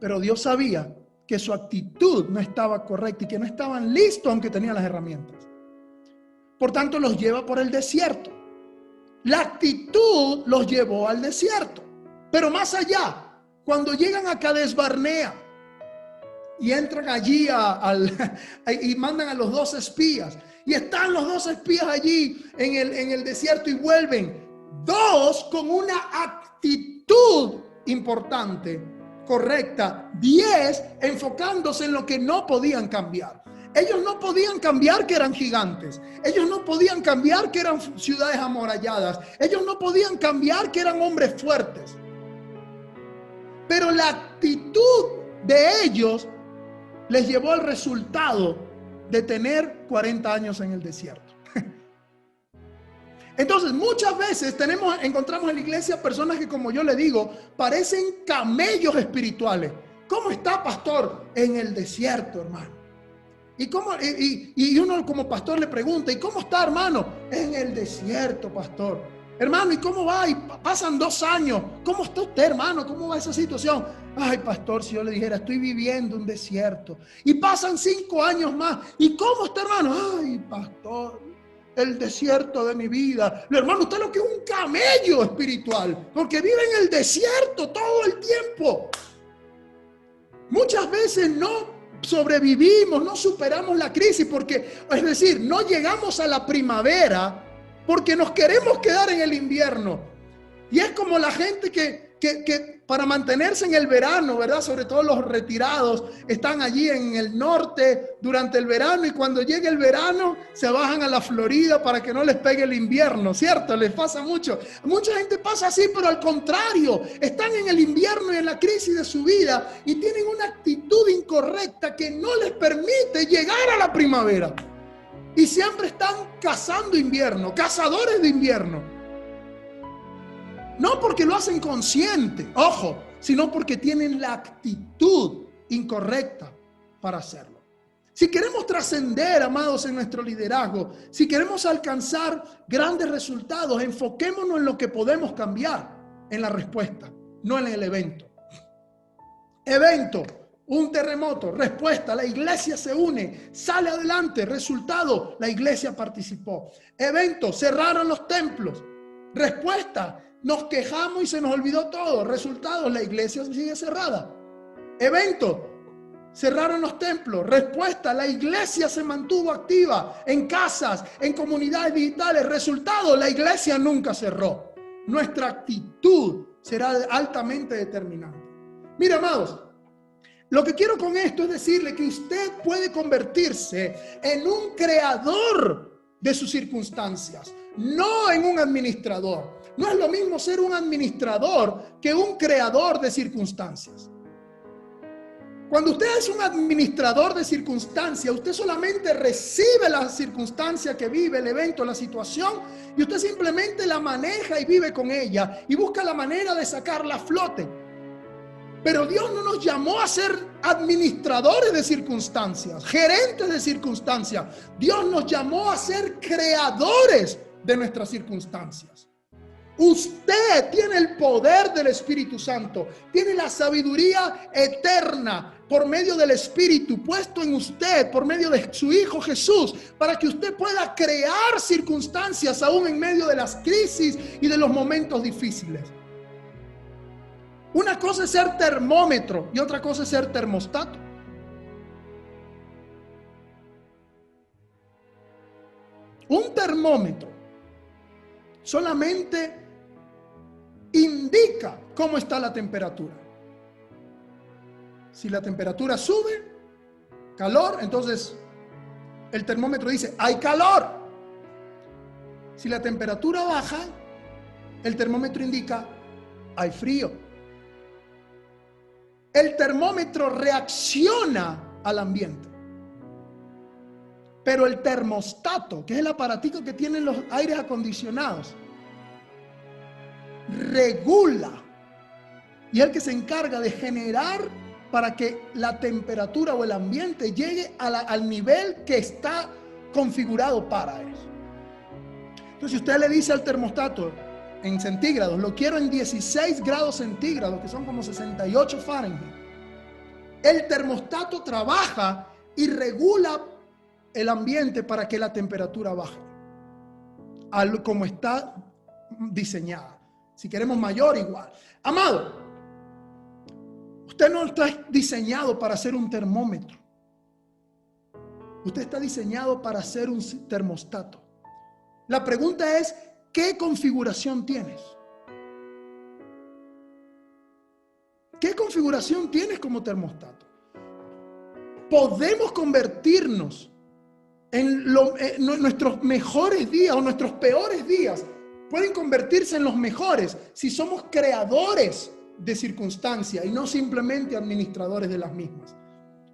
[SPEAKER 1] Pero Dios sabía que su actitud no estaba correcta y que no estaban listos aunque tenían las herramientas. Por tanto, los lleva por el desierto. La actitud los llevó al desierto. Pero más allá, cuando llegan a Cades Barnea y entran allí y mandan a los 2 espías, y están los 2 espías allí en el desierto y vuelven, 2 con una actitud importante, correcta, 10 enfocándose en lo que no podían cambiar. Ellos no podían cambiar que eran gigantes. Ellos no podían cambiar que eran ciudades amuralladas. Ellos no podían cambiar que eran hombres fuertes. Pero la actitud de ellos les llevó al resultado de tener 40 años en el desierto. Entonces, muchas veces encontramos en la iglesia personas que, como yo le digo, parecen camellos espirituales. ¿Cómo está, pastor? En el desierto, hermano. Y uno como pastor le pregunta, ¿y cómo está, hermano? En el desierto, pastor. Hermano, ¿y cómo va? Y pasan 2 años. ¿Cómo está usted, hermano? ¿Cómo va esa situación? Ay, pastor, si yo le dijera, estoy viviendo un desierto. Y pasan 5 años más. ¿Y cómo está, hermano? Ay, pastor, el desierto de mi vida. Hermano, usted lo que es un camello espiritual, porque vive en el desierto todo el tiempo. Muchas veces no sobrevivimos, no superamos la crisis, porque, es decir, no llegamos a la primavera porque nos queremos quedar en el invierno. Y es como la gente que para mantenerse en el verano, ¿verdad? Sobre todo los retirados están allí en el norte durante el verano, y cuando llegue el verano se bajan a la Florida para que no les pegue el invierno, ¿cierto? Les pasa mucho. Mucha gente pasa así, pero al contrario, están en el invierno y en la crisis de su vida y tienen una actitud incorrecta que no les permite llegar a la primavera. Y siempre están cazando invierno, cazadores de invierno. No porque lo hacen consciente, ojo, sino porque tienen la actitud incorrecta para hacerlo. Si queremos trascender, amados, en nuestro liderazgo, si queremos alcanzar grandes resultados, enfoquémonos en lo que podemos cambiar, en la respuesta, no en el evento. Evento, un terremoto, respuesta, la iglesia se une, sale adelante, resultado, la iglesia participó. Evento, cerraron los templos, respuesta, nos quejamos y se nos olvidó todo. Resultados, la iglesia sigue cerrada. Evento, cerraron los templos. Respuesta, la iglesia se mantuvo activa en casas, en comunidades digitales. Resultado, la iglesia nunca cerró. Nuestra actitud será altamente determinante. Mira, amados, lo que quiero con esto es decirle que usted puede convertirse en un creador de sus circunstancias, no en un administrador. No es lo mismo ser un administrador que un creador de circunstancias. Cuando usted es un administrador de circunstancias, usted solamente recibe la circunstancia que vive, el evento, la situación, y usted simplemente la maneja y vive con ella y busca la manera de sacarla a flote. Pero Dios no nos llamó a ser administradores de circunstancias, gerentes de circunstancias. Dios nos llamó a ser creadores de nuestras circunstancias. Usted tiene el poder del Espíritu Santo, tiene la sabiduría eterna por medio del Espíritu puesto en usted, por medio de su Hijo Jesús, para que usted pueda crear circunstancias aún en medio de las crisis y de los momentos difíciles. Una cosa es ser termómetro y otra cosa es ser termostato. Un termómetro solamente indica cómo está la temperatura. Si la temperatura sube, calor, entonces el termómetro dice, hay calor. Si la temperatura baja, el termómetro indica, hay frío. El termómetro reacciona al ambiente. Pero el termostato, que es el aparatico que tienen los aires acondicionados, regula y es el que se encarga de generar para que la temperatura o el ambiente llegue al nivel que está configurado para eso. Entonces, si usted le dice al termostato en centígrados, lo quiero en 16 grados centígrados, que son como 68 Fahrenheit, el termostato trabaja y regula el ambiente para que la temperatura baje como está diseñada. Si queremos mayor, igual. Amado, usted no está diseñado para ser un termómetro. Usted está diseñado para ser un termostato. La pregunta es, ¿qué configuración tienes? ¿Qué configuración tienes como termostato? podemos convertirnos en nuestros mejores días o nuestros peores días pueden convertirse en los mejores si somos creadores de circunstancias y no simplemente administradores de las mismas.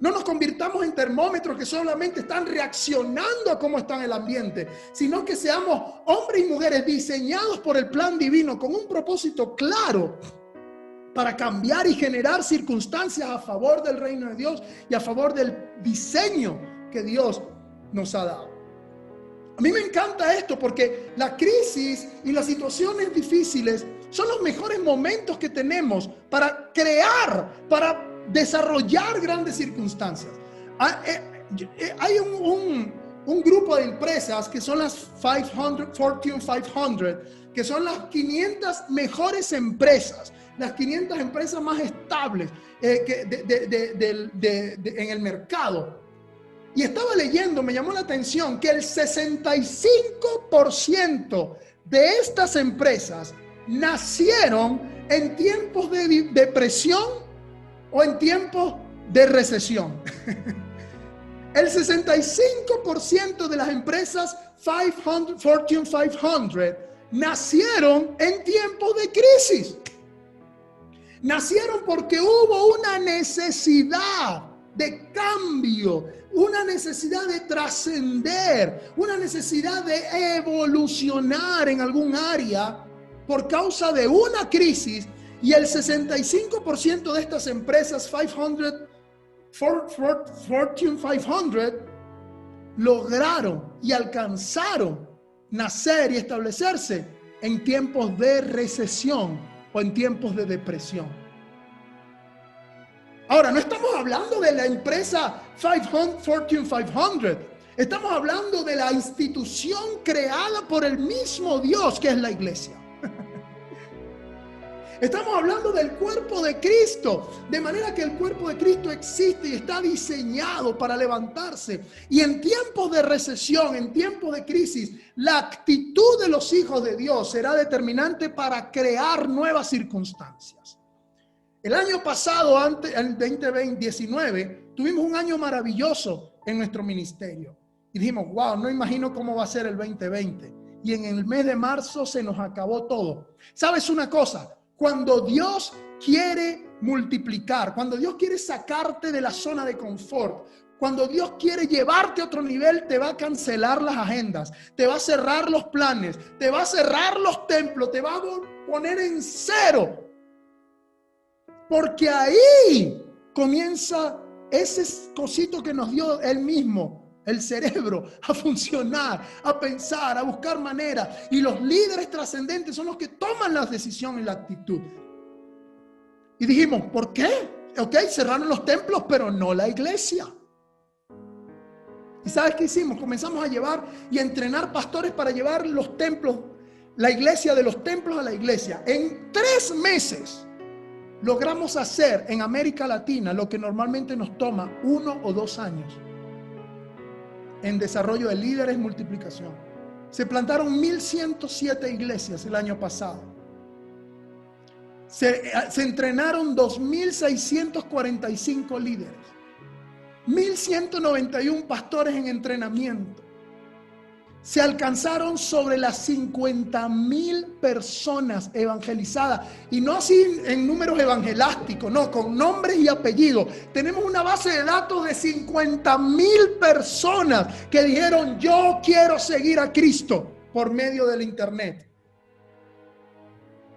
[SPEAKER 1] No nos convirtamos en termómetros que solamente están reaccionando a cómo está el ambiente, sino que seamos hombres y mujeres diseñados por el plan divino con un propósito claro para cambiar y generar circunstancias a favor del reino de Dios y a favor del diseño que Dios nos ha dado. A mí me encanta esto porque la crisis y las situaciones difíciles son los mejores momentos que tenemos para crear, para desarrollar grandes circunstancias. Hay un grupo de empresas que son las Fortune 500, que son las 500 mejores empresas, las 500 empresas más estables en el mercado. Y estaba leyendo, me llamó la atención que el 65% de estas empresas nacieron en tiempos de depresión o en tiempos de recesión. El 65% de las empresas Fortune 500 nacieron en tiempos de crisis. Nacieron porque hubo una necesidad de cambio, una necesidad de trascender, una necesidad de evolucionar en algún área por causa de una crisis, y el 65% de estas empresas Fortune 500 lograron y alcanzaron nacer y establecerse en tiempos de recesión o en tiempos de depresión. Ahora, no estamos hablando de la empresa Fortune 500. Estamos hablando de la institución creada por el mismo Dios, que es la iglesia. Estamos hablando del cuerpo de Cristo, de manera que el cuerpo de Cristo existe y está diseñado para levantarse. Y en tiempos de recesión, en tiempos de crisis, la actitud de los hijos de Dios será determinante para crear nuevas circunstancias. El año pasado, el 2019, tuvimos un año maravilloso en nuestro ministerio. Y dijimos, wow, no imagino cómo va a ser el 2020. Y en el mes de marzo se nos acabó todo. ¿Sabes una cosa? Cuando Dios quiere multiplicar, cuando Dios quiere sacarte de la zona de confort, cuando Dios quiere llevarte a otro nivel, te va a cancelar las agendas, te va a cerrar los planes, te va a cerrar los templos, te va a poner en cero. Porque ahí comienza ese cosito que nos dio Él mismo, el cerebro, a funcionar, a pensar, a buscar maneras. Y los líderes trascendentes son los que toman la decisión y la actitud. Y dijimos, ¿por qué? Ok, cerraron los templos, pero no la iglesia. ¿Y sabes qué hicimos? Comenzamos a llevar y a entrenar pastores para llevar los templos, la iglesia, de los templos a la iglesia. En 3 meses logramos hacer en América Latina lo que normalmente nos toma 1 o 2 años en desarrollo de líderes y multiplicación. Se plantaron 1,107 iglesias el año pasado. Se entrenaron 2,645 líderes. 1,191 pastores en entrenamiento. Se alcanzaron sobre las 50,000 personas evangelizadas. Y no así en números evangelásticos, no, con nombres y apellidos. Tenemos una base de datos de 50,000 personas que dijeron, yo quiero seguir a Cristo por medio del internet.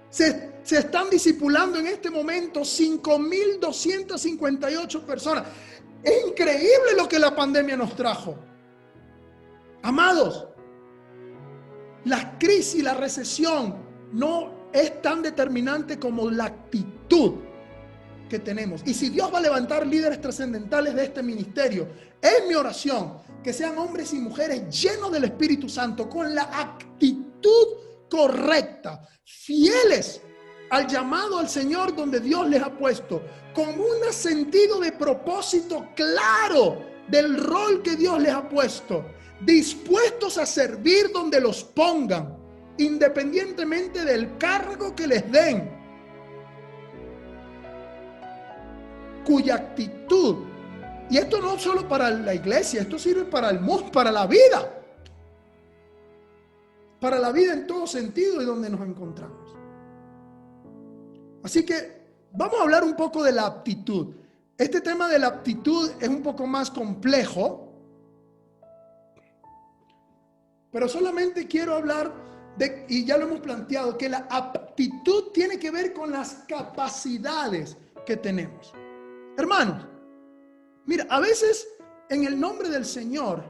[SPEAKER 1] Se están discipulando en este momento 5,258 personas. Es increíble lo que la pandemia nos trajo. Amados, la crisis, la recesión no es tan determinante como la actitud que tenemos. Y si Dios va a levantar líderes trascendentales de este ministerio, es mi oración que sean hombres y mujeres llenos del Espíritu Santo, con la actitud correcta, fieles al llamado al Señor donde Dios les ha puesto, con un sentido de propósito claro del rol que Dios les ha puesto, dispuestos a servir donde los pongan, independientemente del cargo que les den, cuya actitud Y esto no solo para la iglesia, esto sirve para el mundo, para la vida. Para la vida en todo sentido y donde nos encontramos. Así que vamos a hablar un poco de la aptitud. Este tema de la aptitud es un poco más complejo, pero solamente quiero hablar de, y ya lo hemos planteado, que la aptitud tiene que ver con las capacidades que tenemos. Hermanos, mira, a veces en el nombre del Señor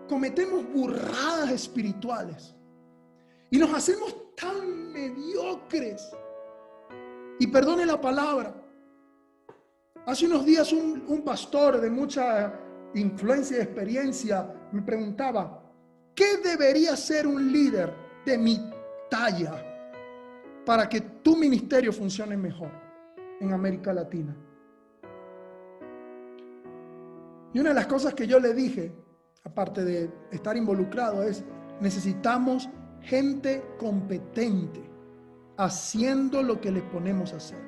[SPEAKER 1] cometemos burradas espirituales y nos hacemos tan mediocres. Y perdone la palabra. Hace unos días un pastor de mucha influencia y experiencia me preguntaba, ¿qué debería ser un líder de mi talla para que tu ministerio funcione mejor en América Latina? Y una de las cosas que yo le dije, aparte de estar involucrado, es: necesitamos gente competente haciendo lo que le ponemos a hacer.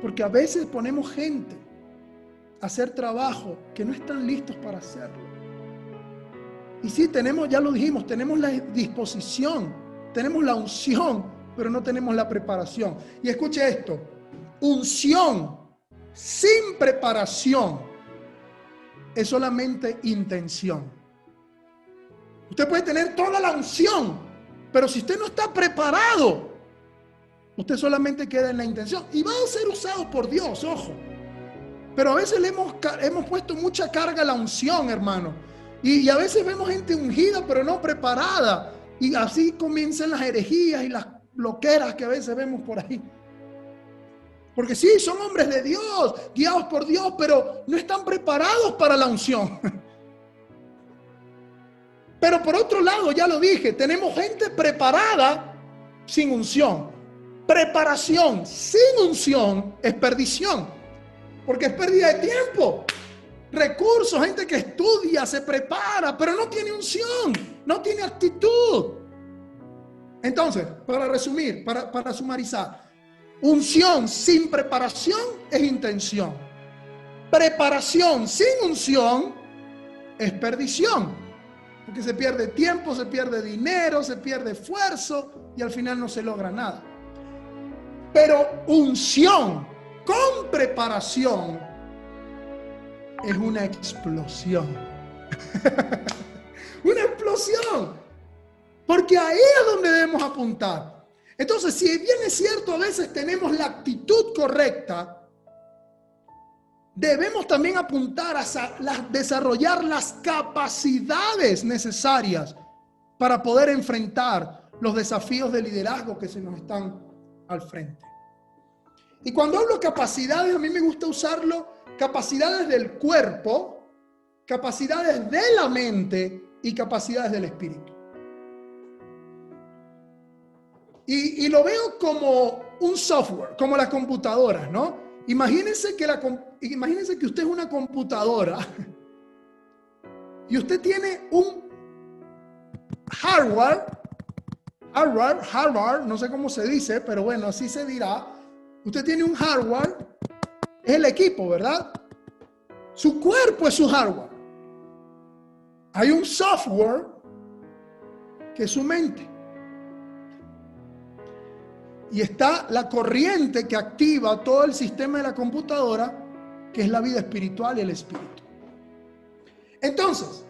[SPEAKER 1] Porque a veces ponemos gente a hacer trabajo que no están listos para hacerlo. Y sí, tenemos, ya lo dijimos, tenemos la disposición, tenemos la unción, pero no tenemos la preparación. Y escuche esto: unción sin preparación es solamente intención. Usted puede tener toda la unción, pero si usted no está preparado, usted solamente queda en la intención y va a ser usado por Dios, ojo. Pero a veces le hemos puesto mucha carga a la unción, hermano. Y a veces vemos gente ungida, pero no preparada. Y así comienzan las herejías y las loqueras que a veces vemos por ahí. Porque sí, son hombres de Dios, guiados por Dios, pero no están preparados para la unción. Pero por otro lado, ya lo dije, tenemos gente preparada sin unción. Preparación sin unción es perdición, porque es pérdida de tiempo, recursos, gente que estudia, se prepara, pero no tiene unción, no tiene actitud. Entonces, para resumir, para sumarizar, unción sin preparación es intención. Preparación sin unción es perdición, porque se pierde tiempo, se pierde dinero, se pierde esfuerzo y al final no se logra nada. Pero unción con preparación es una explosión. Una explosión. Porque ahí es donde debemos apuntar. Entonces, si bien es cierto, a veces tenemos la actitud correcta, debemos también apuntar a desarrollar las capacidades necesarias para poder enfrentar los desafíos de liderazgo que se nos están al frente. Y cuando hablo de capacidades, a mí me gusta usarlo, capacidades del cuerpo, capacidades de la mente y capacidades del espíritu. Y lo veo como un software, como las computadoras, ¿no? Imagínense que usted es una computadora y usted tiene un hardware, no sé cómo se dice, pero bueno, así se dirá. Usted tiene un hardware, es el equipo, ¿verdad? Su cuerpo es su hardware. Hay un software que es su mente. Y está la corriente que activa todo el sistema de la computadora, que es la vida espiritual y el espíritu. Entonces,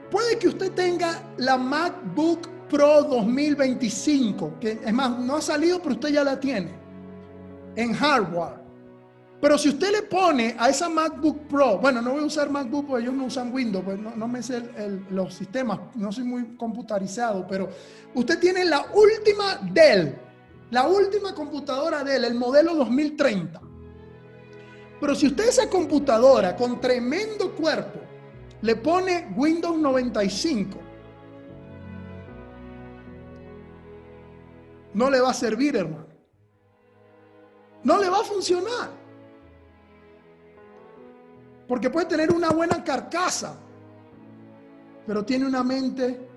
[SPEAKER 1] puede que usted tenga la MacBook Pro 2025, que es más, no ha salido, pero usted ya la tiene, en hardware. Pero si usted le pone a esa MacBook Pro, bueno, no voy a usar MacBook porque ellos no usan Windows, pues no me sé los sistemas, no soy muy computarizado, pero usted tiene la última Dell, la última computadora Dell, el modelo 2030. Pero si usted esa computadora con tremendo cuerpo le pone Windows 95, no le va a servir, hermano. No le va a funcionar. Porque puede tener una buena carcasa, pero tiene una mente,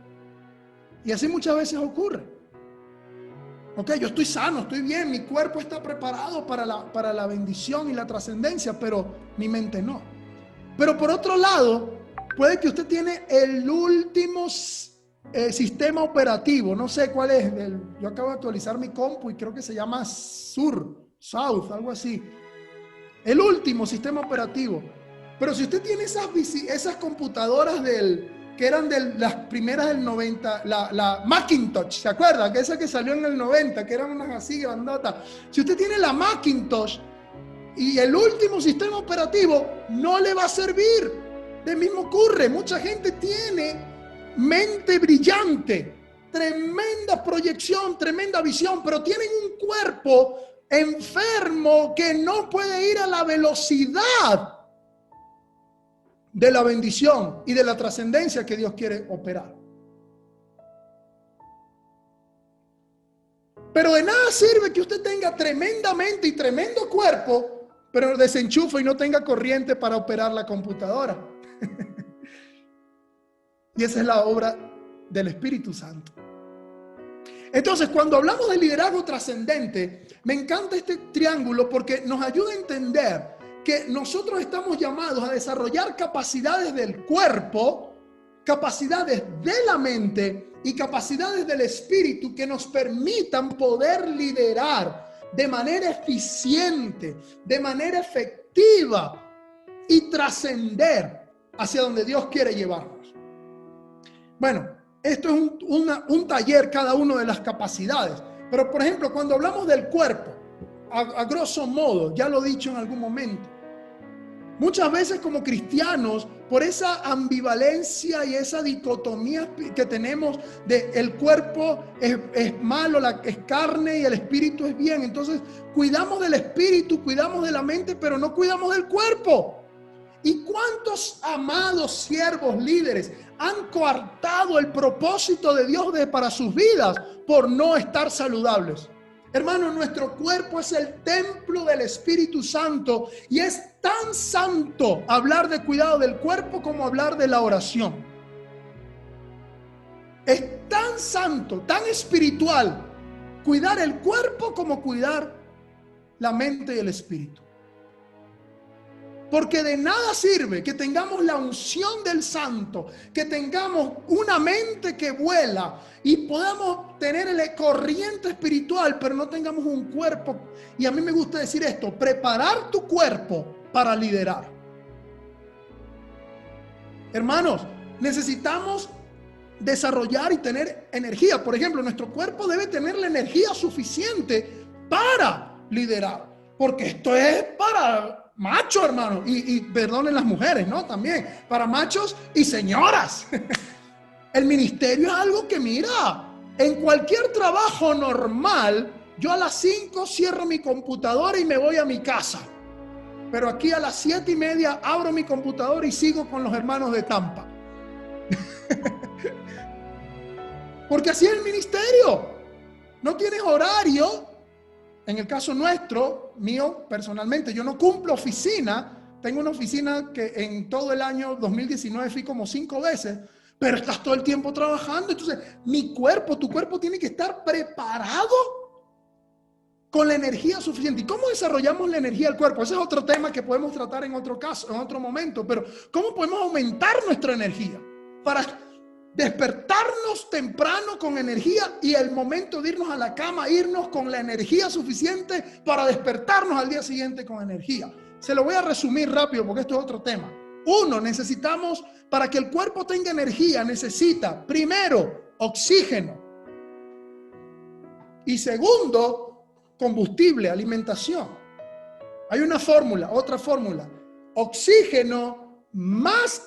[SPEAKER 1] y así muchas veces ocurre. Ok, yo estoy sano, estoy bien, mi cuerpo está preparado para la bendición y la trascendencia, pero mi mente no. Pero por otro lado, puede que usted tiene el último sistema operativo, no sé cuál es, yo acabo de actualizar mi compu y creo que se llama South, algo así. El último sistema operativo. Pero si usted tiene esas computadoras que eran de las primeras del 90, la Macintosh, ¿se acuerda? Que esa que salió en el 90, que eran unas así grandotas. Si usted tiene la Macintosh y el último sistema operativo, no le va a servir. De mismo ocurre, mucha gente tiene mente brillante, tremenda proyección, tremenda visión, pero tienen un cuerpo enfermo que no puede ir a la velocidad de la bendición y de la trascendencia que Dios quiere operar. Pero de nada sirve que usted tenga tremenda mente y tremendo cuerpo, pero desenchufe y no tenga corriente para operar la computadora. Y esa es la obra del Espíritu Santo. Entonces, cuando hablamos de liderazgo trascendente, me encanta este triángulo porque nos ayuda a entender que nosotros estamos llamados a desarrollar capacidades del cuerpo, capacidades de la mente y capacidades del espíritu que nos permitan poder liderar de manera eficiente, de manera efectiva y trascender hacia donde Dios quiere llevarnos. Bueno, esto es un taller cada una de las capacidades. Pero, por ejemplo, cuando hablamos del cuerpo, a grosso modo, ya lo he dicho en algún momento, muchas veces como cristianos, por esa ambivalencia y esa dicotomía que tenemos de el cuerpo es malo, es carne y el espíritu es bien. Entonces, cuidamos del espíritu, cuidamos de la mente, pero no cuidamos del cuerpo. ¿Y cuántos amados siervos líderes han coartado el propósito de Dios para sus vidas por no estar saludables? Hermano, nuestro cuerpo es el templo del Espíritu Santo y es tan santo hablar de cuidado del cuerpo como hablar de la oración. Es tan santo, tan espiritual cuidar el cuerpo como cuidar la mente y el espíritu. Porque de nada sirve que tengamos la unción del santo, que tengamos una mente que vuela y podamos tener el corriente espiritual, pero no tengamos un cuerpo. Y a mí me gusta decir esto: preparar tu cuerpo para liderar. Hermanos, necesitamos desarrollar y tener energía. Por ejemplo, nuestro cuerpo debe tener la energía suficiente para liderar. Porque esto es para macho, hermano, y perdonen las mujeres, ¿no? También, para machos y señoras. El ministerio es algo que, mira, en cualquier trabajo normal, yo a las 5 cierro mi computadora y me voy a mi casa. Pero aquí a las 7:30 abro mi computadora y sigo con los hermanos de Tampa. Porque así es el ministerio. No tienes horario. En el caso mío personalmente, yo no cumplo oficina. Tengo una oficina que en todo el año 2019 fui como 5 veces, pero estás todo el tiempo trabajando. Entonces, tu cuerpo tiene que estar preparado con la energía suficiente. ¿Y cómo desarrollamos la energía del cuerpo? Ese es otro tema que podemos tratar en otro caso, en otro momento. Pero ¿cómo podemos aumentar nuestra energía para despertarnos temprano con energía y el momento de irnos a la cama, irnos con la energía suficiente para despertarnos al día siguiente con energía? Se lo voy a resumir rápido porque esto es otro tema. Necesitamos, para que el cuerpo tenga energía, necesita, primero, oxígeno. Y segundo, combustible, alimentación. Hay una fórmula, otra fórmula. Oxígeno más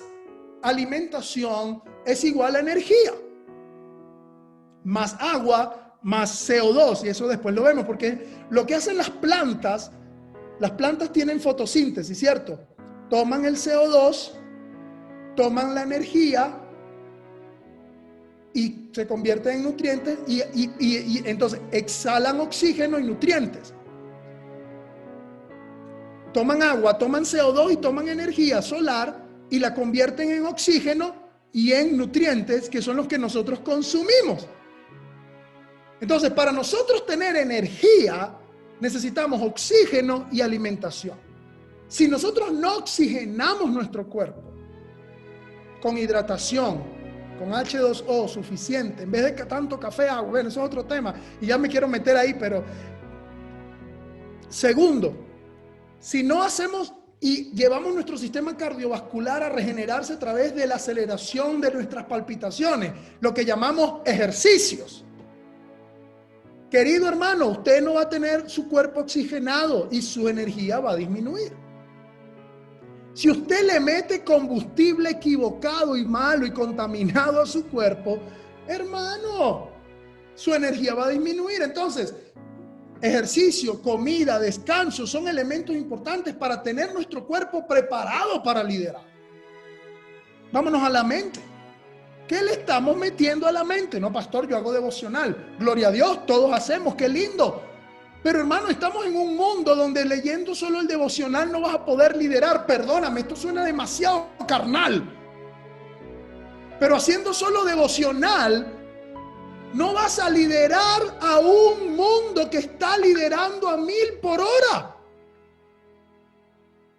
[SPEAKER 1] alimentación es igual a energía, más agua, más CO2, y eso después lo vemos, porque lo que hacen las plantas tienen fotosíntesis, ¿cierto? Toman el CO2, toman la energía y se convierten en nutrientes y entonces exhalan oxígeno y nutrientes. Toman agua, toman CO2 y toman energía solar y la convierten en oxígeno y en nutrientes, que son los que nosotros consumimos. Entonces, para nosotros tener energía, necesitamos oxígeno y alimentación. Si nosotros no oxigenamos nuestro cuerpo con hidratación, con H2O suficiente, en vez de tanto café, agua, bueno, eso es otro tema, y ya me quiero meter ahí, pero segundo, si no hacemos y llevamos nuestro sistema cardiovascular a regenerarse a través de la aceleración de nuestras palpitaciones, lo que llamamos ejercicios. Querido hermano, usted no va a tener su cuerpo oxigenado y su energía va a disminuir. Si usted le mete combustible equivocado y malo y contaminado a su cuerpo, hermano, su energía va a disminuir. Entonces, ejercicio, comida, descanso son elementos importantes para tener nuestro cuerpo preparado para liderar. Vámonos a la mente. ¿Qué le estamos metiendo a la mente? No, pastor, yo hago devocional. Gloria a Dios, todos hacemos, qué lindo. Pero hermano, estamos en un mundo donde leyendo solo el devocional no vas a poder liderar. Perdóname, esto suena demasiado carnal. Pero haciendo solo devocional, no vas a liderar a un mundo que está liderando a 1000 por hora.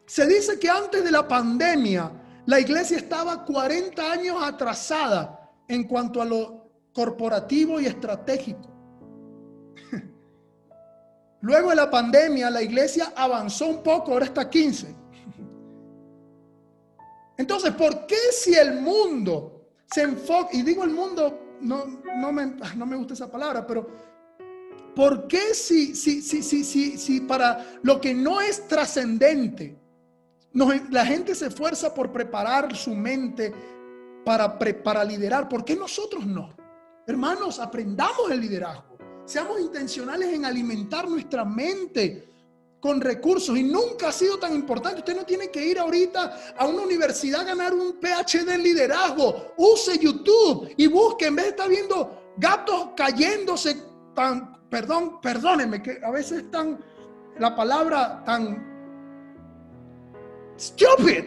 [SPEAKER 1] Se dice que antes de la pandemia, la iglesia estaba 40 años atrasada en cuanto a lo corporativo y estratégico. Luego de la pandemia, la iglesia avanzó un poco, ahora está 15. Entonces, ¿por qué si el mundo se enfoca, y digo el mundo, no me gusta esa palabra, pero ¿por qué si para lo que no es trascendente, la gente se esfuerza por preparar su mente para liderar? ¿Por qué nosotros no? Hermanos, aprendamos el liderazgo. Seamos intencionales en alimentar nuestra mente con recursos. Y nunca ha sido tan importante. Usted no tiene que ir ahorita a una universidad a ganar un PhD en liderazgo. Use YouTube y busque, en vez de estar viendo gatos cayéndose perdónenme, que a veces es la palabra tan stupid.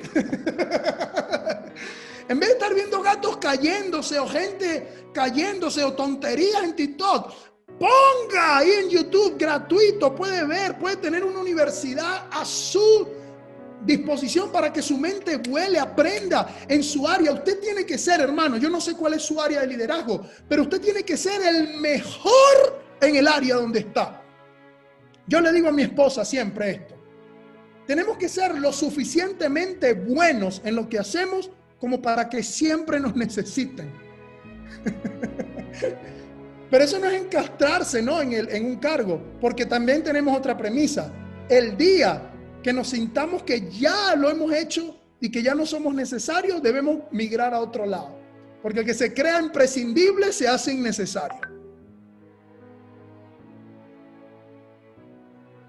[SPEAKER 1] En vez de estar viendo gatos cayéndose o gente cayéndose o tonterías en TikTok, ponga ahí en YouTube gratuito, puede ver, puede tener una universidad a su disposición para que su mente vuele, aprenda en su área. Usted tiene que ser, hermano, yo no sé cuál es su área de liderazgo, pero usted tiene que ser el mejor en el área donde está. Yo le digo a mi esposa siempre esto: tenemos que ser lo suficientemente buenos en lo que hacemos como para que siempre nos necesiten. Pero eso no es encastrarse, ¿no? en un cargo, porque también tenemos otra premisa. El día que nos sintamos que ya lo hemos hecho y que ya no somos necesarios, debemos migrar a otro lado. Porque el que se crea imprescindible se hace innecesario.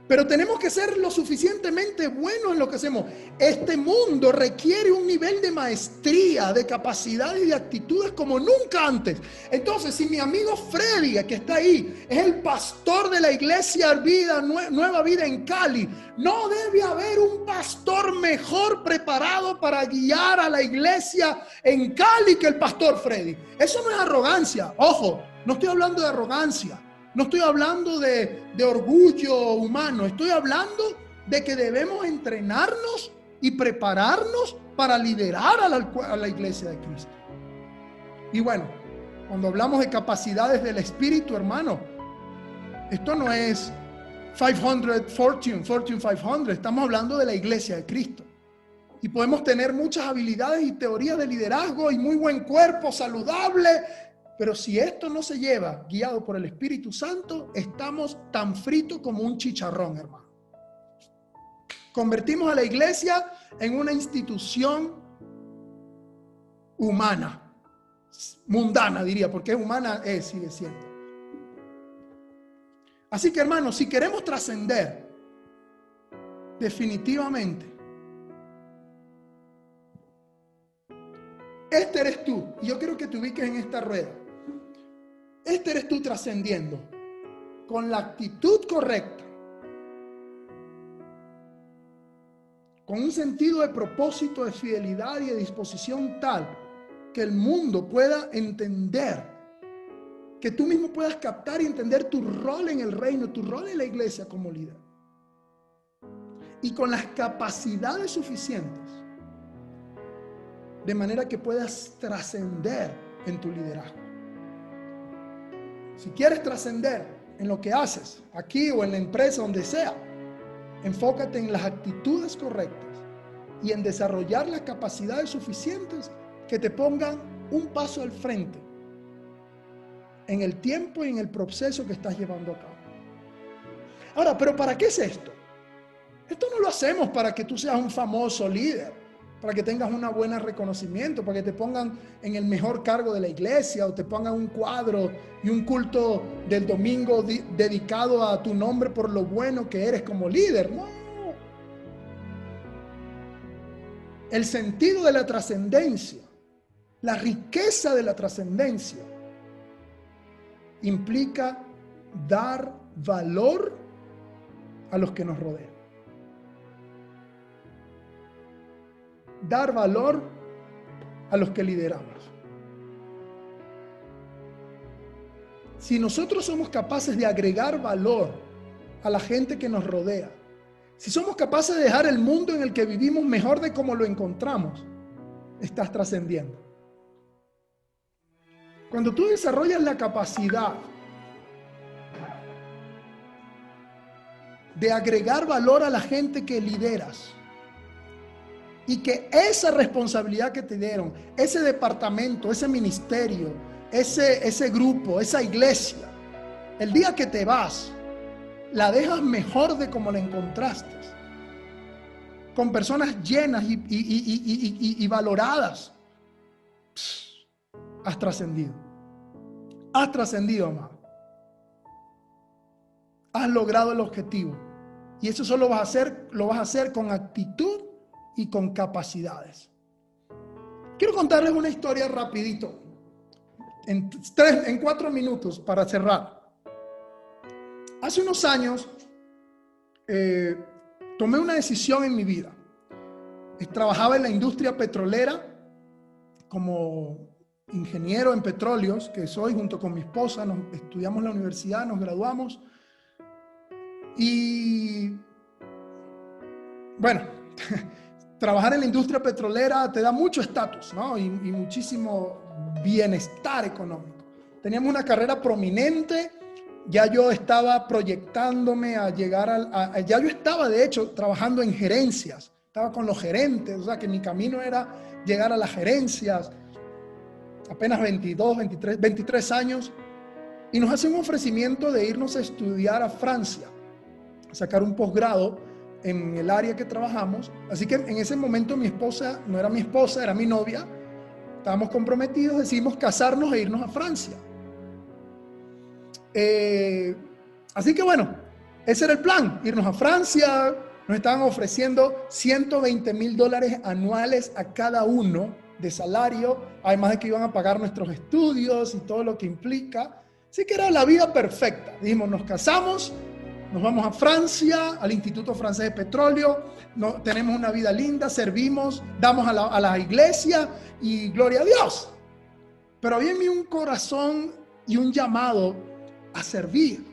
[SPEAKER 1] Pero tenemos que ser lo suficientemente buenos en lo que hacemos. Este mundo requiere un nivel de maestría, de capacidad y de actitudes como nunca antes. Entonces, si mi amigo Freddy, que está ahí, es el pastor de la iglesia Nueva Vida en Cali, no debe haber un pastor mejor preparado para guiar a la iglesia en Cali que el pastor Freddy. Eso no es arrogancia. Ojo, no estoy hablando de arrogancia. No estoy hablando de orgullo humano, estoy hablando de que debemos entrenarnos y prepararnos para liderar a la iglesia de Cristo. Y bueno, cuando hablamos de capacidades del Espíritu, hermano, esto no es 500 Fortune 500, estamos hablando de la iglesia de Cristo. Y podemos tener muchas habilidades y teorías de liderazgo y muy buen cuerpo, saludable. Pero si esto no se lleva guiado por el Espíritu Santo, estamos tan fritos como un chicharrón, hermano. Convertimos a la iglesia en una institución humana, mundana diría, porque es humana, sigue siendo. Así que, hermanos, si queremos trascender, definitivamente, este eres tú. Y yo quiero que te ubiques en esta rueda. Este eres tú trascendiendo con la actitud correcta, con un sentido de propósito, de fidelidad y de disposición tal que el mundo pueda entender que tú mismo puedas captar y entender tu rol en el reino, tu rol en la iglesia como líder. Y con las capacidades suficientes, de manera que puedas trascender en tu liderazgo. Si quieres trascender en lo que haces, aquí o en la empresa, donde sea, enfócate en las actitudes correctas y en desarrollar las capacidades suficientes que te pongan un paso al frente en el tiempo y en el proceso que estás llevando a cabo. Ahora, ¿pero para qué es esto? Esto no lo hacemos para que tú seas un famoso líder, para que tengas un buen reconocimiento, para que te pongan en el mejor cargo de la iglesia o te pongan un cuadro y un culto del domingo dedicado a tu nombre por lo bueno que eres como líder. No. El sentido de la trascendencia, la riqueza de la trascendencia, implica dar valor a los que nos rodean. Dar valor a los que lideramos. Si nosotros somos capaces de agregar valor a la gente que nos rodea, si somos capaces de dejar el mundo en el que vivimos mejor de como lo encontramos, estás trascendiendo. Cuando tú desarrollas la capacidad de agregar valor a la gente que lideras, y que esa responsabilidad que te dieron, ese departamento, ese ministerio, ese grupo, esa iglesia, el día que te vas, la dejas mejor de como la encontraste, con personas llenas y valoradas. Has trascendido. Has trascendido, amado. Has logrado el objetivo. Y eso solo lo vas a hacer con actitud y con capacidades. Quiero contarles una historia rapidito, en 4 minutos para cerrar. Hace unos años tomé una decisión en mi vida. Trabajaba en la industria petrolera como ingeniero en petróleos, que soy, junto con mi esposa. Estudiamos en la universidad, nos graduamos y bueno, trabajar en la industria petrolera te da mucho estatus, ¿no? y muchísimo bienestar económico. Teníamos una carrera prominente, ya yo estaba proyectándome a llegar ya yo estaba de hecho trabajando en gerencias, estaba con los gerentes, o sea que mi camino era llegar a las gerencias, apenas 23 años, y nos hacen un ofrecimiento de irnos a estudiar a Francia, a sacar un posgrado en el área que trabajamos. Así que en ese momento mi esposa, no era mi esposa, era mi novia, estábamos comprometidos, decidimos casarnos e irnos a Francia. Así que bueno, ese era el plan, irnos a Francia. Nos estaban ofreciendo $120,000 anuales a cada uno de salario, además de que iban a pagar nuestros estudios y todo lo que implica. Así que era la vida perfecta. Dijimos, nos casamos, nos vamos a Francia, al Instituto Francés de Petróleo, tenemos una vida linda, servimos, damos a la iglesia y gloria a Dios. Pero había en mí un corazón y un llamado a servir.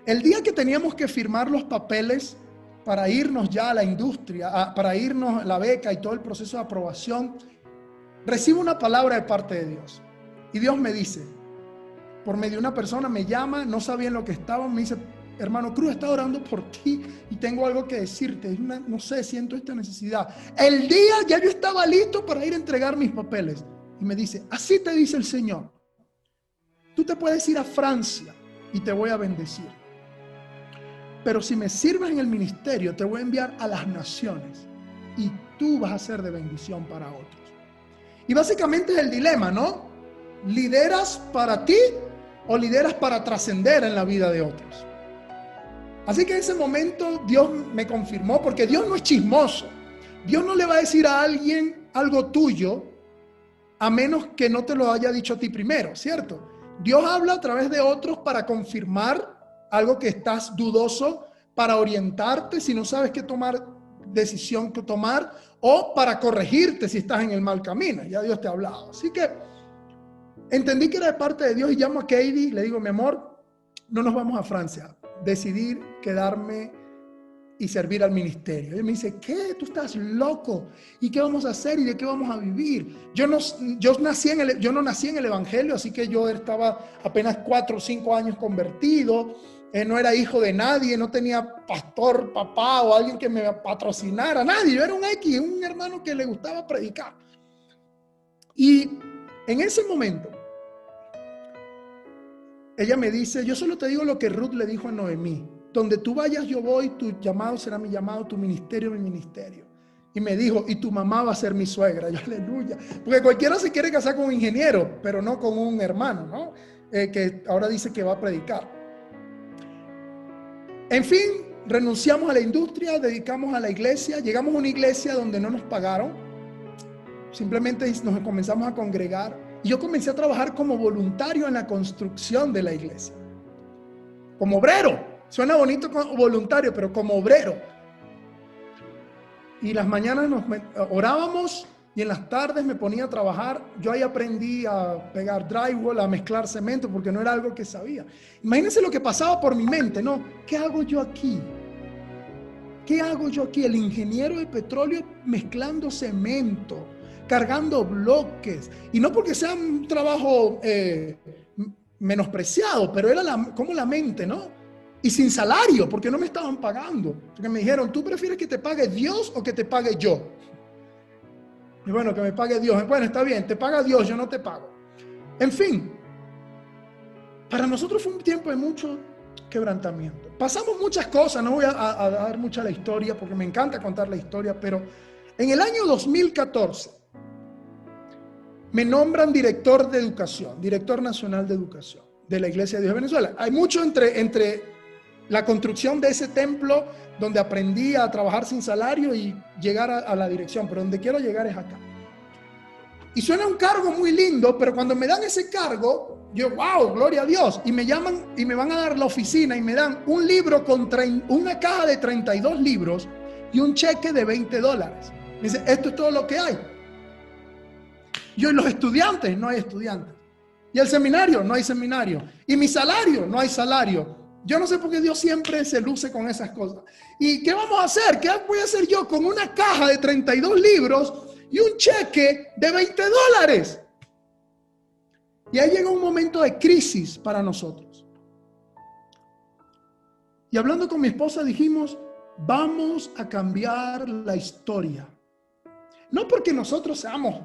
[SPEAKER 1] El día que teníamos que firmar los papeles para irnos ya a la industria, para irnos la beca y todo el proceso de aprobación, recibo una palabra de parte de Dios. Y Dios me dice, por medio de una persona, me llama, no sabía en lo que estaba, me dice, hermano Cruz, está orando por ti y tengo algo que decirte. No sé, siento esta necesidad. El día ya yo estaba listo para ir a entregar mis papeles. Y me dice, así te dice el Señor. Tú te puedes ir a Francia y te voy a bendecir. Pero si me sirves en el ministerio, te voy a enviar a las naciones y tú vas a ser de bendición para otros. Y básicamente es el dilema, ¿no? ¿Lideras para ti o lideras para trascender en la vida de otros? Así que en ese momento Dios me confirmó, porque Dios no es chismoso. Dios no le va a decir a alguien algo tuyo a menos que no te lo haya dicho a ti primero, ¿cierto? Dios habla a través de otros para confirmar algo que estás dudoso, para orientarte si no sabes qué decisión que tomar, o para corregirte si estás en el mal camino. Ya Dios te ha hablado. Así que entendí que era de parte de Dios y llamo a Katie, le digo, mi amor, no nos vamos a Francia. Decidí quedarme y servir al ministerio. Él me dice, ¿qué? ¿Tú estás loco? ¿Y qué vamos a hacer? ¿Y de qué vamos a vivir? Yo no nací en el evangelio, así que yo estaba apenas 4 o 5 años convertido. No era hijo de nadie, no tenía pastor, papá o alguien que me patrocinara, nadie. Yo era un hermano que le gustaba predicar. Y en ese momento, ella me dice, yo solo te digo lo que Ruth le dijo a Noemí. Donde tú vayas yo voy, tu llamado será mi llamado, tu ministerio mi ministerio. Y me dijo, y tu mamá va a ser mi suegra. Yo, aleluya. Porque cualquiera se quiere casar con un ingeniero, pero no con un hermano, ¿no? Que ahora dice que va a predicar. En fin, renunciamos a la industria, dedicamos a la iglesia. Llegamos a una iglesia donde no nos pagaron. Simplemente nos comenzamos a congregar. Y yo comencé a trabajar como voluntario en la construcción de la iglesia. Como obrero. Suena bonito como voluntario, pero como obrero. Y las mañanas orábamos y en las tardes me ponía a trabajar. Yo ahí aprendí a pegar drywall, a mezclar cemento, porque no era algo que sabía. Imagínense lo que pasaba por mi mente, ¿no? ¿Qué hago yo aquí? ¿Qué hago yo aquí? El ingeniero de petróleo mezclando cemento, cargando bloques. Y no porque sea un trabajo menospreciado, pero era como la mente, ¿no? Y sin salario, porque no me estaban pagando. Porque me dijeron, ¿tú prefieres que te pague Dios o que te pague yo? Y bueno, que me pague Dios. Bueno, está bien, te paga Dios, yo no te pago. En fin, para nosotros fue un tiempo de mucho quebrantamiento. Pasamos muchas cosas, no voy a dar mucha la historia, porque me encanta contar la historia, pero en el año 2014 me nombran director de educación, director nacional de educación de la Iglesia de Dios de Venezuela. Hay mucho entre la construcción de ese templo donde aprendí a trabajar sin salario y llegar a la dirección, pero donde quiero llegar es acá. Y suena un cargo muy lindo, pero cuando me dan ese cargo, yo, wow, gloria a Dios, y me llaman y me van a dar la oficina y me dan un libro con una caja de 32 libros y un cheque de $20. Me dice, esto es todo lo que hay. Yo, y los estudiantes, no hay estudiantes. Y el seminario, no hay seminario. Y mi salario, no hay salario. Yo no sé por qué Dios siempre se luce con esas cosas. ¿Y qué vamos a hacer? ¿Qué voy a hacer yo con una caja de 32 libros y un cheque de $20? Y ahí llega un momento de crisis para nosotros. Y hablando con mi esposa dijimos, vamos a cambiar la historia. No porque nosotros seamos,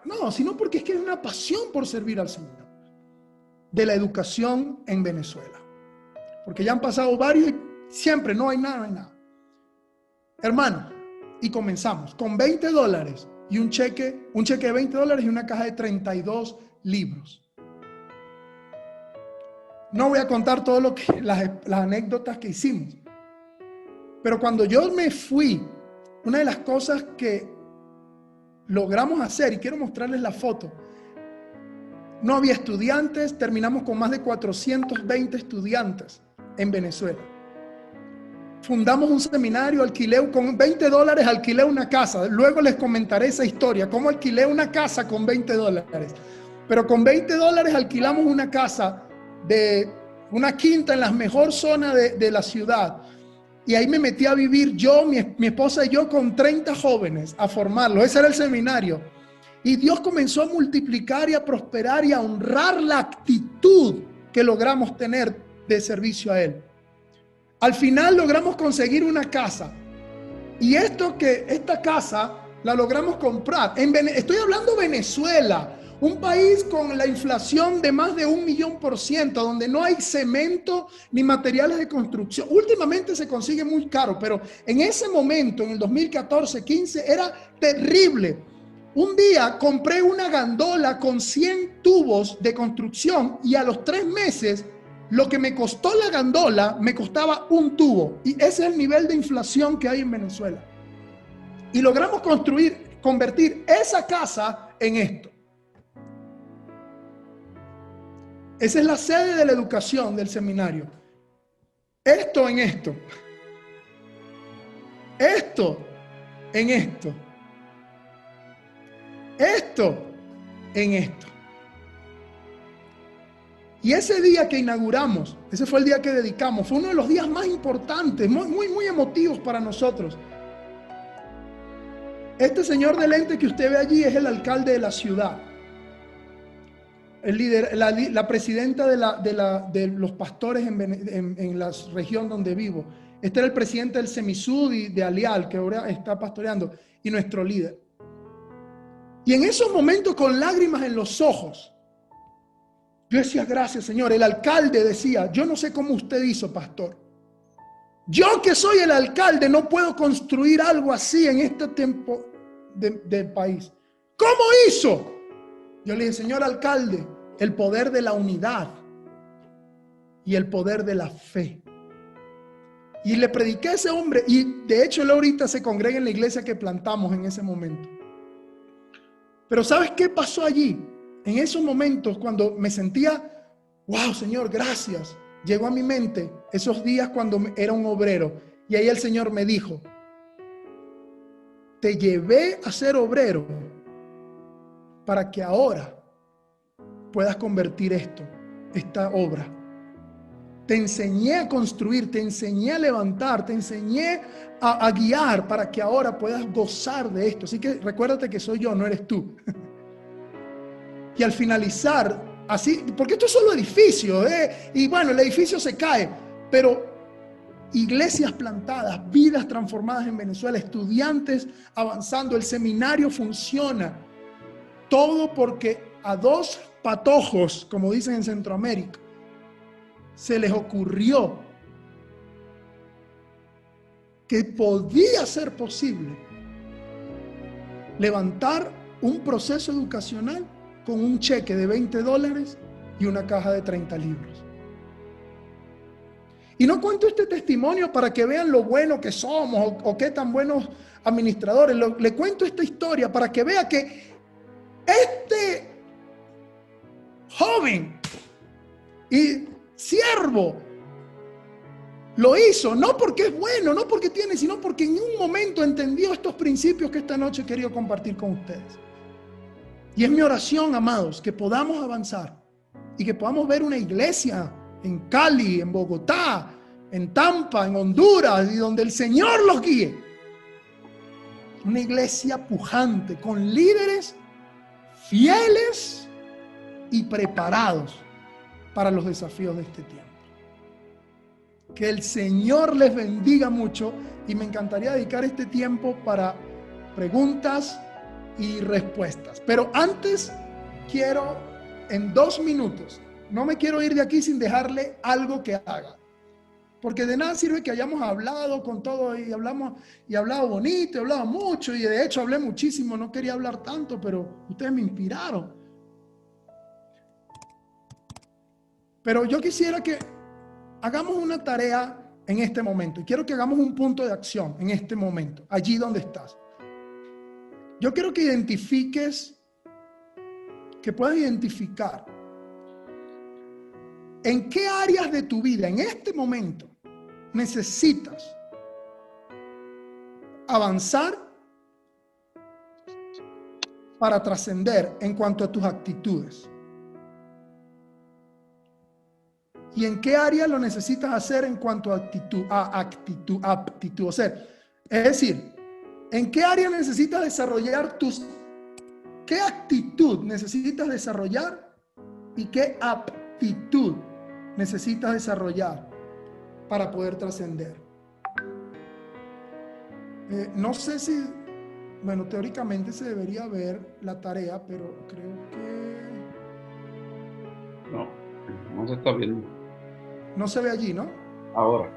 [SPEAKER 1] no, sino porque es que hay una pasión por servir al Señor. De la educación en Venezuela. Porque ya han pasado varios y siempre no hay nada, Hermano, y comenzamos con $20 y un cheque de $20 y una caja de 32 libros. No voy a contar todo las anécdotas que hicimos. Pero cuando yo me fui, una de las cosas que logramos hacer, y quiero mostrarles la foto, no había estudiantes, terminamos con más de 420 estudiantes en Venezuela. Fundamos un seminario, alquilé con $20, alquilé una casa. Luego les comentaré esa historia, cómo alquilé una casa con $20. Pero con $20 alquilamos una casa de una quinta en la mejor zona de la ciudad. Y ahí me metí a vivir yo, mi esposa y yo con 30 jóvenes a formarlos. Ese era el seminario. Y Dios comenzó a multiplicar y a prosperar y a honrar la actitud que logramos tener de servicio a Él. Al final logramos conseguir una casa. Y esta casa la logramos comprar. Estoy hablando de Venezuela, un país con la inflación de más de 1.000.000%, donde no hay cemento ni materiales de construcción. Últimamente se consigue muy caro, pero en ese momento, en el 2014-15, era terrible. Un día compré una gandola con 100 tubos de construcción y a los 3 meses lo que me costó la gandola me costaba un tubo. Y ese es el nivel de inflación que hay en Venezuela. Y logramos convertir esa casa en esto. Esa es la sede de la educación del seminario. Esto en esto. Esto en esto. Esto en esto. Y ese día que inauguramos, ese fue el día que dedicamos, fue uno de los días más importantes, muy emotivos para nosotros. Este señor de lente que usted ve allí es el alcalde de la ciudad. El líder, la presidenta de los pastores en la región donde vivo. Este era el presidente del Semisud y de Alial, que ahora está pastoreando, y nuestro líder. Y en esos momentos, con lágrimas en los ojos, yo decía, gracias, Señor. El alcalde decía, yo no sé cómo usted hizo, pastor. Yo que soy el alcalde no puedo construir algo así en este tiempo del país. ¿Cómo hizo? Yo le dije, señor alcalde, el poder de la unidad y el poder de la fe. Y le prediqué a ese hombre, y de hecho él ahorita se congrega en la iglesia que plantamos en ese momento. Pero ¿sabes qué pasó allí? En esos momentos cuando me sentía, wow, Señor, gracias. Llegó a mi mente esos días cuando era un obrero, y ahí el Señor me dijo, te llevé a ser obrero para que ahora puedas convertir esta obra. Te enseñé a construir, te enseñé a levantar, te enseñé a guiar para que ahora puedas gozar de esto. Así que recuérdate que soy yo, no eres tú. Y al finalizar, así, porque esto es solo edificio, y bueno, el edificio se cae, pero iglesias plantadas, vidas transformadas en Venezuela, estudiantes avanzando, el seminario funciona. Todo porque a dos patojos, como dicen en Centroamérica, se les ocurrió que podía ser posible levantar un proceso educacional con un cheque de $20 y una caja de 30 libros. Y no cuento este testimonio para que vean lo bueno que somos o qué tan buenos administradores. Le cuento esta historia para que vea que este joven y siervo lo hizo, no porque es bueno, no porque tiene, sino porque en un momento entendió estos principios que esta noche he querido compartir con ustedes. Y es mi oración, amados, que podamos avanzar y que podamos ver una iglesia en Cali, en Bogotá, en Tampa, en Honduras, y donde el Señor los guíe. Una iglesia pujante, con líderes fieles y preparados para los desafíos de este tiempo. Que el Señor les bendiga mucho, y me encantaría dedicar este tiempo para preguntas y respuestas. Pero antes quiero, en 2 minutos, no me quiero ir de aquí sin dejarle algo que haga. Porque de nada sirve que hayamos hablado con todo y hablado bonito, he hablado mucho, y de hecho hablé muchísimo, no quería hablar tanto, pero ustedes me inspiraron. Pero yo quisiera que hagamos una tarea en este momento, y quiero que hagamos un punto de acción en este momento, allí donde estás. Yo quiero que identifiques, que puedas identificar en qué áreas de tu vida en este momento necesitas avanzar para trascender en cuanto a tus actitudes. ¿Y en qué área lo necesitas hacer en cuanto a aptitud? O sea, es decir, ¿en qué área necesitas desarrollar qué actitud necesitas desarrollar y qué aptitud necesitas desarrollar para poder trascender? No sé si, bueno, teóricamente se debería ver la tarea, pero creo que
[SPEAKER 2] no se está viendo.
[SPEAKER 1] No se ve allí, ¿no?
[SPEAKER 2] Ahora.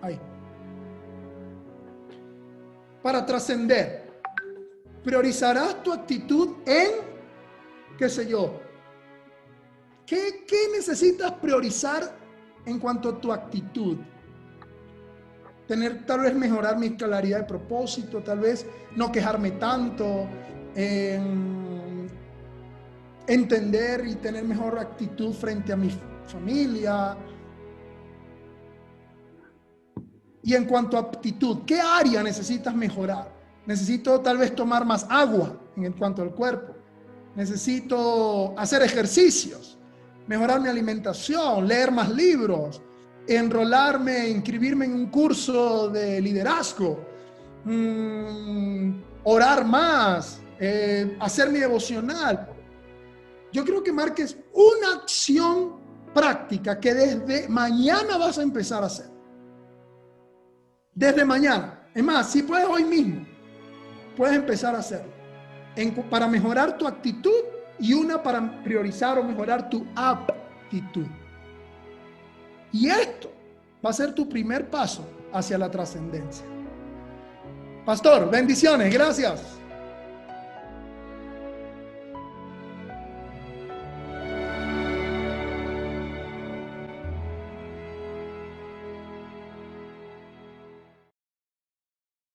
[SPEAKER 1] Ahí. Para trascender, priorizarás tu actitud en, qué sé yo, ¿qué necesitas priorizar en cuanto a tu actitud? Tal vez mejorar mi claridad de propósito, tal vez no quejarme tanto, entender y tener mejor actitud frente a mi familia. Y en cuanto a aptitud, ¿qué área necesitas mejorar? Necesito tal vez tomar más agua en cuanto al cuerpo. Necesito hacer ejercicios. mejorar mi alimentación, leer más libros, enrolarme, inscribirme en un curso de liderazgo, orar más, hacer mi devocional. Yo creo que marques una acción práctica que desde mañana vas a empezar a hacer. Desde mañana. Es más, si puedes hoy mismo, puedes empezar a hacerlo. Para mejorar tu actitud y una para priorizar o mejorar tu aptitud. Y esto va a ser tu primer paso hacia la trascendencia. Pastor, bendiciones, gracias.